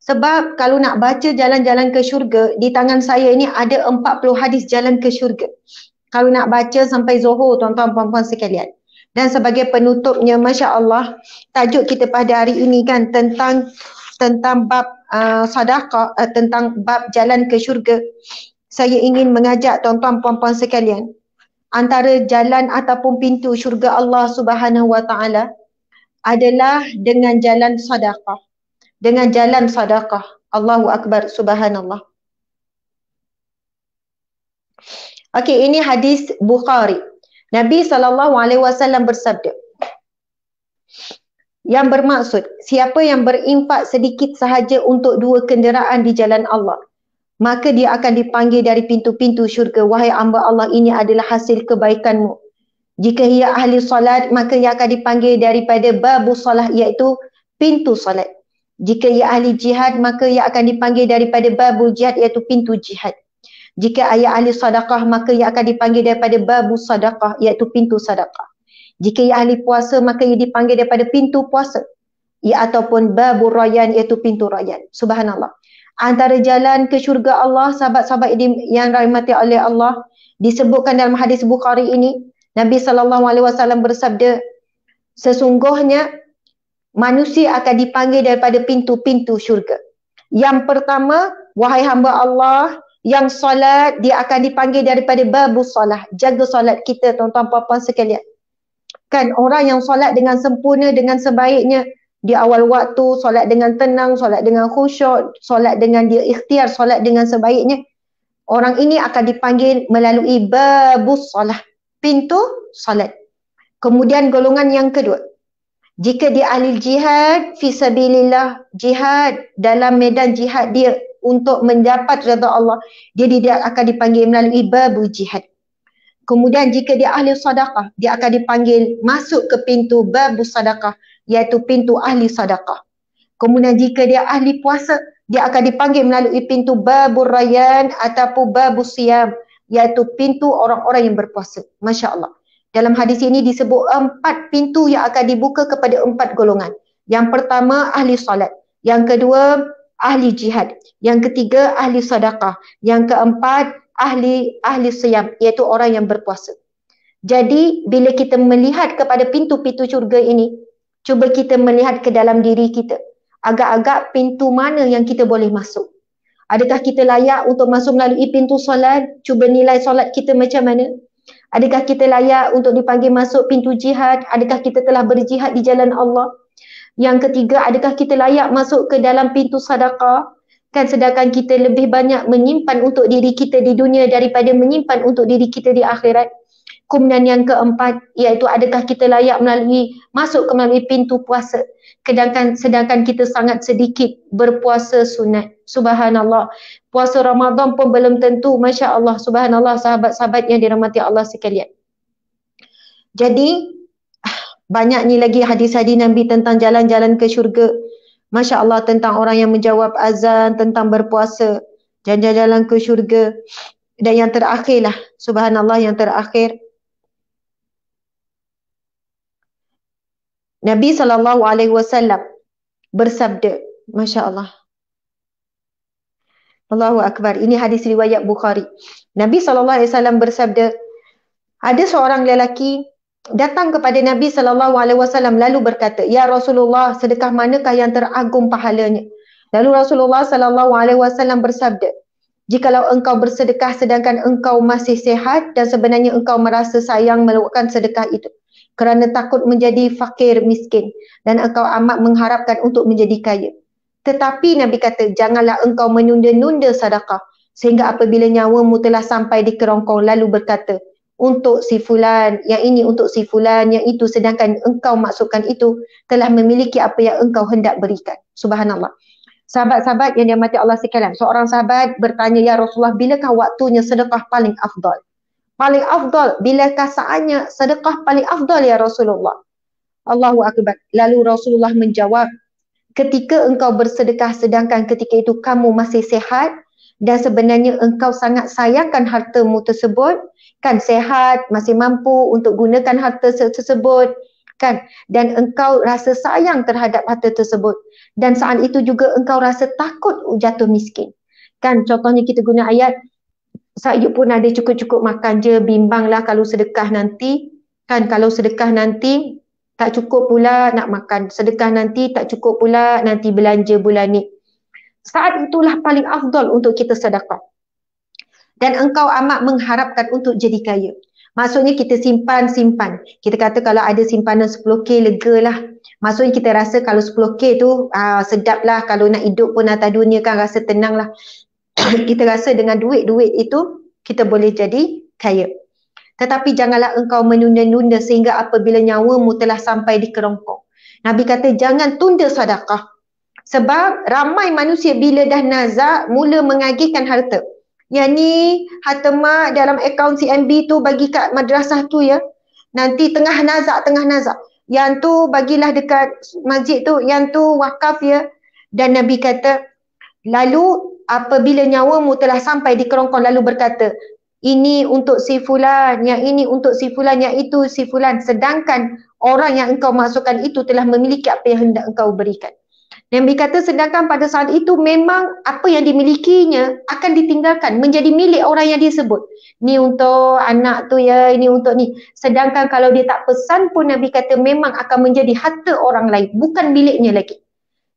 sebab kalau nak baca jalan-jalan ke syurga, di tangan saya ini ada 40 hadis jalan ke syurga. Kalau nak baca sampai Zuhur, tuan-tuan puan-puan sekalian. Dan sebagai penutupnya, masya-Allah, tajuk kita pada hari ini kan tentang bab sedekah, tentang bab jalan ke syurga. Saya ingin mengajak tuan-tuan puan-puan sekalian, antara jalan ataupun pintu syurga Allah Subhanahu wa taala adalah dengan jalan sedekah. Dengan jalan sedekah. Allahu Akbar, subhanallah. Okey, ini hadis Bukhari. Nabi SAW bersabda, yang bermaksud, siapa yang berimpak sedikit sahaja untuk 2 kenderaan di jalan Allah, maka dia akan dipanggil dari pintu-pintu syurga. Wahai hamba Allah, ini adalah hasil kebaikanmu. Jika ia ahli salat, maka ia akan dipanggil daripada babu salat, iaitu pintu salat. Jika ia ahli jihad, maka ia akan dipanggil daripada babu jihad, iaitu pintu jihad. Jika ia ahli sedekah, maka ia akan dipanggil daripada babu sedekah, iaitu pintu sedekah. Jika ia ahli puasa, maka ia dipanggil daripada pintu puasa, ataupun babu rayyan, iaitu pintu rayyan. Subhanallah. Antara jalan ke syurga Allah, sahabat-sahabat yang rahmati oleh Allah, disebutkan dalam hadis Bukhari ini, Nabi SAW bersabda, sesungguhnya manusia akan dipanggil daripada pintu-pintu syurga. Yang pertama, wahai hamba Allah yang solat, dia akan dipanggil daripada babu solat. Jaga solat kita, tuan-tuan puan-puan sekalian. Kan orang yang solat dengan sempurna, dengan sebaiknya, di awal waktu, solat dengan tenang, solat dengan khusyuk, solat dengan dia ikhtiar, solat dengan sebaiknya, orang ini akan dipanggil melalui babus solat, pintu solat. Kemudian golongan yang kedua, jika dia ahli jihad fisabilillah, jihad dalam medan jihad dia untuk mendapat redha Allah, dia akan dipanggil melalui babu jihad. Kemudian jika dia ahli sedekah, dia akan dipanggil masuk ke pintu babu sedekah, iaitu pintu ahli sedekah. Kemudian jika dia ahli puasa, dia akan dipanggil melalui pintu babu rayyan ataupun babu siyam, iaitu pintu orang-orang yang berpuasa. Masya Allah. Dalam hadis ini disebut 4 pintu yang akan dibuka kepada 4 golongan. Yang pertama ahli salat, yang kedua ahli jihad, yang ketiga ahli sedekah, yang keempat ahli siyam, iaitu orang yang berpuasa. Jadi bila kita melihat kepada pintu-pintu syurga ini, cuba kita melihat ke dalam diri kita. Agak-agak pintu mana yang kita boleh masuk? Adakah kita layak untuk masuk melalui pintu solat? Cuba nilai solat kita macam mana? Adakah kita layak untuk dipanggil masuk pintu jihad? Adakah kita telah berjihad di jalan Allah? Yang ketiga, adakah kita layak masuk ke dalam pintu sedekah? Kan sedangkan kita lebih banyak menyimpan untuk diri kita di dunia daripada menyimpan untuk diri kita di akhirat. Kemudian yang keempat, iaitu adakah kita layak masuk ke melalui pintu puasa? Sedangkan kita sangat sedikit berpuasa sunat. Subhanallah. Puasa Ramadan pun belum tentu. Masya Allah. Subhanallah, sahabat-sahabat yang dirahmati Allah sekalian. Jadi banyak ni lagi hadis-hadis Nabi tentang jalan-jalan ke syurga. Masya Allah, tentang orang yang menjawab azan, tentang berpuasa, jalan-jalan ke syurga. Dan yang terakhirlah, subhanallah, yang terakhir, Nabi SAW bersabda, Masya Allah, Allahu Akbar, ini hadis riwayat Bukhari. Nabi SAW bersabda, ada seorang lelaki datang kepada Nabi SAW lalu berkata, Ya Rasulullah, sedekah manakah yang teragung pahalanya? Lalu Rasulullah SAW bersabda, jikalau engkau bersedekah sedangkan engkau masih sihat dan sebenarnya engkau merasa sayang melakukan sedekah itu kerana takut menjadi fakir miskin dan engkau amat mengharapkan untuk menjadi kaya. Tetapi Nabi kata, janganlah engkau menunda-nunda sedekah sehingga apabila nyawamu telah sampai di kerongkong lalu berkata, untuk si fulan, yang ini untuk si fulan, yang itu, sedangkan engkau maksudkan itu telah memiliki apa yang engkau hendak berikan. Subhanallah. Sahabat-sahabat yang dirahmati Allah sekalian, seorang sahabat bertanya, Ya Rasulullah, bilakah waktunya sedekah paling afdal? Paling afdal, bilakah saatnya sedekah paling afdal ya Rasulullah? Allahu Akbar. Lalu Rasulullah menjawab, ketika engkau bersedekah sedangkan ketika itu kamu masih sehat dan sebenarnya engkau sangat sayangkan hartamu tersebut, kan sehat, masih mampu untuk gunakan harta tersebut, kan, dan engkau rasa sayang terhadap harta tersebut dan saat itu juga engkau rasa takut jatuh miskin, kan. Contohnya kita guna ayat, saya pun ada cukup-cukup makan je, bimbanglah kalau sedekah nanti, kan, kalau sedekah nanti tak cukup pula nak makan, sedekah nanti tak cukup pula nanti belanja bulan ni. Saat itulah paling afdal untuk kita sedekah. Dan engkau amat mengharapkan untuk jadi kaya. Maksudnya kita simpan. Kita kata kalau ada simpanan 10K lega lah. Maksudnya kita rasa kalau 10K tu sedap lah. Kalau nak hidup pun atas dunia kan rasa tenang lah. Kita rasa dengan duit-duit itu kita boleh jadi kaya. Tetapi janganlah engkau menunda-nunda sehingga apabila nyawamu telah sampai di kerongkong. Nabi kata jangan tunda sedekah. Sebab ramai manusia bila dah nazak mula mengagihkan harta. Yang ni harta mak dalam akaun CMB tu bagi kat madrasah tu ya. Nanti tengah nazak. Yang tu bagilah dekat masjid tu, yang tu wakaf ya. Dan Nabi kata, lalu apabila nyawamu telah sampai di kerongkong lalu berkata, ini untuk si fulan, yang ini untuk si fulan, yang itu si fulan. Sedangkan orang yang engkau masukkan itu telah memiliki apa yang hendak engkau berikan. Nabi kata sedangkan pada saat itu memang apa yang dimilikinya akan ditinggalkan menjadi milik orang yang disebut. Ni untuk anak tu ya, ini untuk ni. Sedangkan kalau dia tak pesan pun Nabi kata memang akan menjadi harta orang lain, bukan miliknya lagi.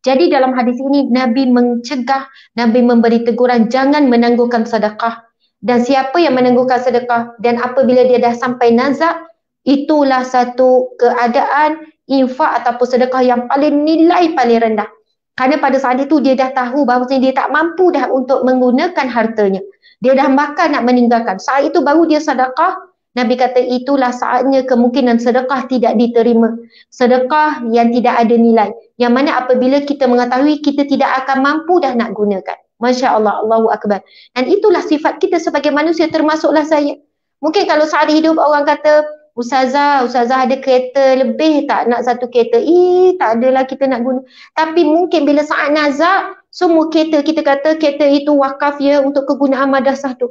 Jadi dalam hadis ini Nabi mencegah, Nabi memberi teguran jangan menangguhkan sedekah. Dan siapa yang menangguhkan sedekah dan apabila dia dah sampai nazak, itulah satu keadaan infak ataupun sedekah yang paling nilai paling rendah. Kerana pada saat itu dia dah tahu bahawa dia tak mampu dah untuk menggunakan hartanya. Dia dah makan nak meninggalkan. Saat itu baru dia sedekah. Nabi kata itulah saatnya kemungkinan sedekah tidak diterima. Sedekah yang tidak ada nilai. Yang mana apabila kita mengetahui kita tidak akan mampu dah nak gunakan. Masya Allah, Allahu Akbar. Dan itulah sifat kita sebagai manusia, termasuklah saya. Mungkin kalau saat hidup orang kata, Ustazah ada kereta lebih tak nak satu kereta? Tak adalah kita nak guna. Tapi mungkin bila saat nazak, semua kereta kita kata kereta itu wakaf ya untuk kegunaan madrasah tu.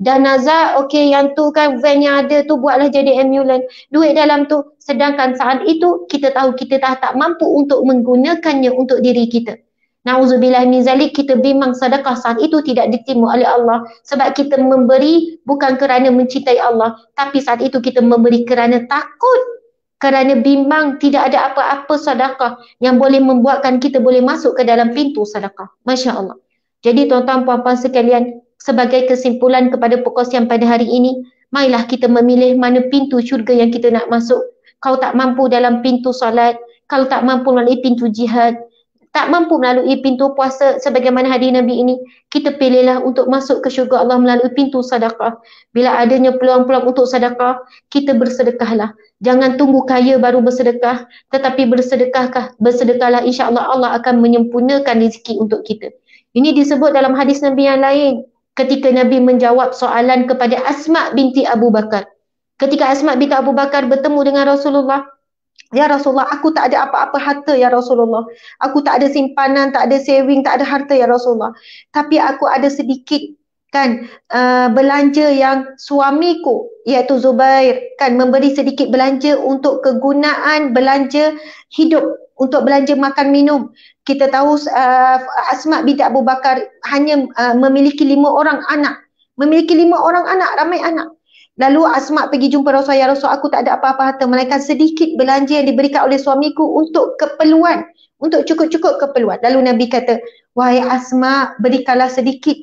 Dan nazak, okey yang tu kan van yang ada tu buatlah jadi ambulans. Duit dalam tu. Sedangkan saat itu kita tahu kita dah tak mampu untuk menggunakannya untuk diri kita. Na'udzubillah min zalik, kita bimbang sedekah saat itu tidak diterima oleh Allah sebab kita memberi bukan kerana mencintai Allah, tapi saat itu kita memberi kerana takut, kerana bimbang tidak ada apa-apa sedekah yang boleh membuatkan kita boleh masuk ke dalam pintu sedekah. Masya Allah. Jadi tuan-tuan puan-puan sekalian, sebagai kesimpulan kepada perkongsian pada hari ini, marilah kita memilih mana pintu syurga yang kita nak masuk. Kalau tak mampu dalam pintu solat, kalau tak mampu melalui pintu jihad, tak mampu melalui pintu puasa sebagaimana hadis Nabi ini, kita pilihlah untuk masuk ke syurga Allah melalui pintu sedekah. Bila adanya peluang-peluang untuk sedekah, kita bersedekahlah. Jangan tunggu kaya baru bersedekah, tetapi bersedekahlah, insya-Allah Allah akan menyempurnakan rezeki untuk kita. Ini disebut dalam hadis Nabi yang lain, ketika Nabi menjawab soalan kepada Asma binti Abu Bakar. Ketika Asma binti Abu Bakar bertemu dengan Rasulullah, ya Rasulullah, aku tak ada apa-apa harta ya Rasulullah. Aku tak ada simpanan, tak ada saving, tak ada harta ya Rasulullah. Tapi aku ada sedikit kan belanja yang suamiku iaitu Zubair kan memberi sedikit belanja untuk kegunaan belanja hidup, untuk belanja makan minum. Kita tahu Asma binti Abu Bakar hanya memiliki 5 orang anak. Memiliki 5 orang anak, ramai anak. Lalu Asma pergi jumpa Rasulullah, ya Rasul, aku tak ada apa-apa harta, melainkan sedikit belanja yang diberikan oleh suamiku untuk keperluan, untuk cukup-cukup keperluan. Lalu Nabi kata, wahai Asma, berikanlah sedikit.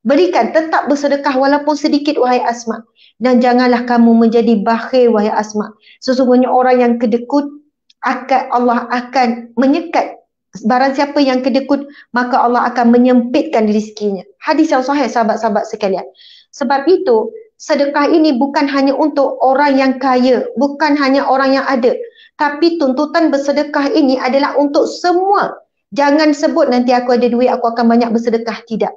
Berikan, tetap bersedekah walaupun sedikit, wahai Asma. Dan janganlah kamu menjadi bakhil, wahai Asma. Sesungguhnya orang yang kedekut, Allah akan menyekat. Barang siapa yang kedekut, maka Allah akan menyempitkan rezekinya. Hadis yang sahih, sahabat-sahabat sekalian. Sebab itu, sedekah ini bukan hanya untuk orang yang kaya, bukan hanya orang yang ada. Tapi tuntutan bersedekah ini adalah untuk semua. Jangan sebut nanti aku ada duit, aku akan banyak bersedekah. Tidak.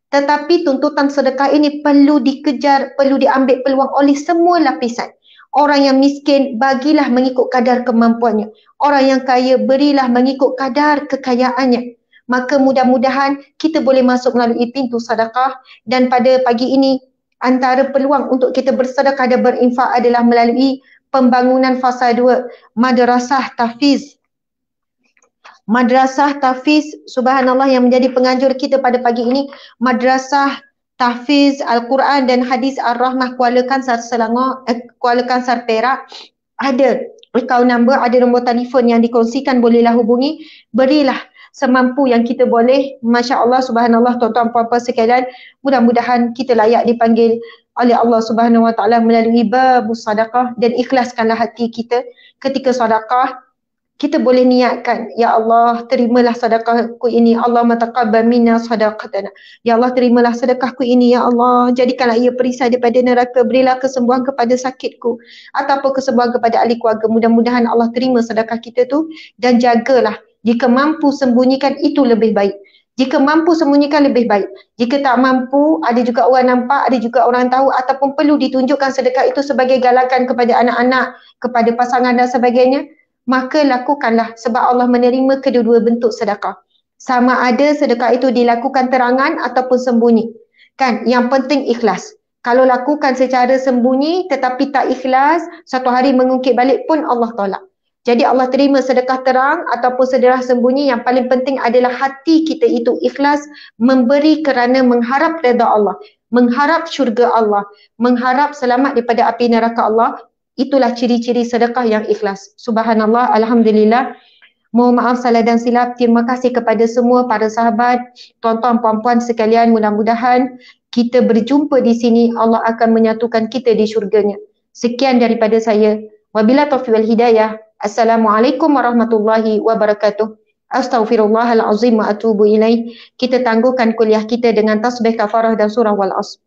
Tetapi tuntutan sedekah ini perlu dikejar, perlu diambil peluang oleh semua lapisan. Orang yang miskin, bagilah mengikut kadar kemampuannya. Orang yang kaya, berilah mengikut kadar kekayaannya. Maka mudah-mudahan kita boleh masuk melalui pintu sedekah. Dan pada pagi ini, antara peluang untuk kita bersedekah dan berinfak adalah melalui pembangunan fasa 2 Madrasah Tahfiz. Madrasah Tahfiz, subhanallah, yang menjadi penganjur kita pada pagi ini, Madrasah Tahfiz Al-Quran dan Hadis Ar-Rahmah Kuala Kansar Selangor, Kuala Kansar Perak. Ada account number, ada nombor telefon yang dikongsikan, bolehlah hubungi. Berilah semampu yang kita boleh. Masya Allah, subhanallah, tuan-tuan puan-puan sekalian, mudah-mudahan kita layak dipanggil oleh Allah Subhanahu Wa Taala melalui babus sedekah, dan ikhlaskanlah hati kita ketika sedekah. Kita boleh niatkan, ya Allah, terimalah sedekahku ini. Allahumma taqabbal minna sadaqatana. Ya Allah, terimalah sedekahku ini, ya Allah. Jadikanlah ia perisai daripada neraka. Berilah kesembuhan kepada sakitku ataupun kesembuhan kepada ahli keluarga. Mudah-mudahan Allah terima sedekah kita tu, dan jagalah. Jika mampu sembunyikan, itu lebih baik. Jika mampu sembunyikan, lebih baik. Jika tak mampu, ada juga orang nampak, ada juga orang tahu, ataupun perlu ditunjukkan sedekah itu sebagai galakan kepada anak-anak, kepada pasangan dan sebagainya, maka lakukanlah, sebab Allah menerima kedua-dua bentuk sedekah. Sama ada sedekah itu dilakukan terangan ataupun sembunyi. Kan? Yang penting ikhlas. Kalau lakukan secara sembunyi tetapi tak ikhlas, satu hari mengungkit balik pun Allah tolak. Jadi Allah terima sedekah terang ataupun sedekah sembunyi. Yang paling penting adalah hati kita itu ikhlas, memberi kerana mengharap redha Allah, mengharap syurga Allah, mengharap selamat daripada api neraka Allah. Itulah ciri-ciri sedekah yang ikhlas. Subhanallah, alhamdulillah. Mohon maaf salah dan silap. Terima kasih kepada semua para sahabat, tuan-tuan, puan-puan sekalian. Mudah-mudahan kita berjumpa di sini, Allah akan menyatukan kita di syurganya. Sekian daripada saya. Wabila taufiq wal hidayah. Assalamualaikum warahmatullahi wabarakatuh. Astaghfirullahalazim wa atubu ilaih. Kita tangguhkan kuliah kita dengan tasbih kafarah dan surah wal asr.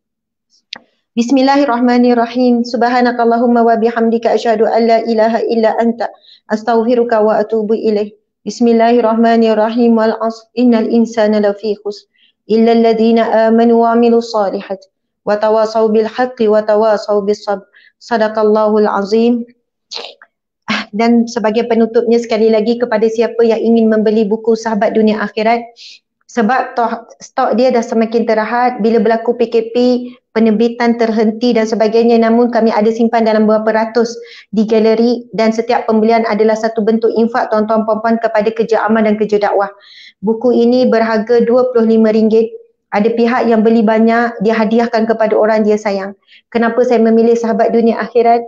Bismillahirrahmanirrahim. Subhanakallahumma wa bihamdika asyhadu an la ilaha illa anta astaghfiruka wa atubu ilaih. Bismillahirrahmanirrahim. Wal asr. Innal insana lafi khusr illa alladhina amanu wa amilus solihat wa tawasaw bil haqqi wa tawasaw bis sabr. Sadaqallahul azim. Dan sebagai penutupnya sekali lagi kepada siapa yang ingin membeli buku Sahabat Dunia Akhirat, sebab stok dia dah semakin terhad bila berlaku PKP, penerbitan terhenti dan sebagainya, namun kami ada simpan dalam beberapa ratus di galeri dan setiap pembelian adalah satu bentuk infak tuan-tuan puan-puan kepada kerja amal dan kerja dakwah. Buku ini berharga RM25. Ada pihak yang beli banyak, dia hadiahkan kepada orang dia sayang. Kenapa saya memilih Sahabat Dunia Akhirat?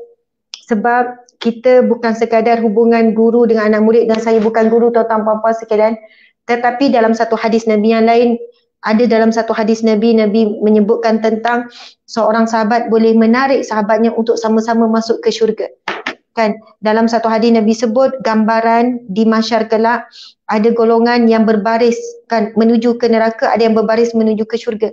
Sebab kita bukan sekadar hubungan guru dengan anak murid, dan saya bukan guru tuan-tuan puan-puan sekalian, tetapi dalam satu hadis Nabi yang lain, dalam satu hadis Nabi menyebutkan tentang seorang sahabat boleh menarik sahabatnya untuk sama-sama masuk ke syurga. Kan? Dalam satu hadis Nabi sebut gambaran di mahsyar kelak, ada golongan yang berbaris kan menuju ke neraka, ada yang berbaris menuju ke syurga.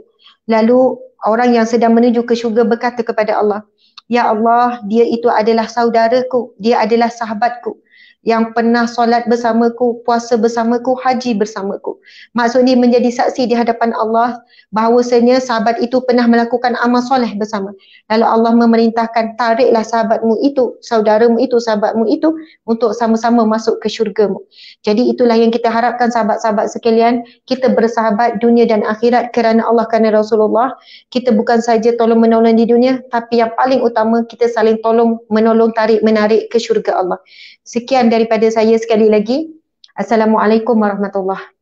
Lalu orang yang sedang menuju ke syurga berkata kepada Allah, "Ya Allah, dia itu adalah saudaraku, dia adalah sahabatku yang pernah solat bersamaku, puasa bersamaku, haji bersamaku." Maksudnya menjadi saksi di hadapan Allah bahawasanya sahabat itu pernah melakukan amal soleh bersama. Lalu Allah memerintahkan, tariklah sahabatmu itu, saudaramu itu, sahabatmu itu untuk sama-sama masuk ke syurgamu. Jadi itulah yang kita harapkan sahabat-sahabat sekalian, kita bersahabat dunia dan akhirat kerana Allah, kerana Rasulullah. Kita bukan saja tolong menolong di dunia, tapi yang paling utama kita saling tolong menolong, tarik menarik ke syurga Allah. Sekian daripada saya sekali lagi. Assalamualaikum warahmatullahi wabarakatuh.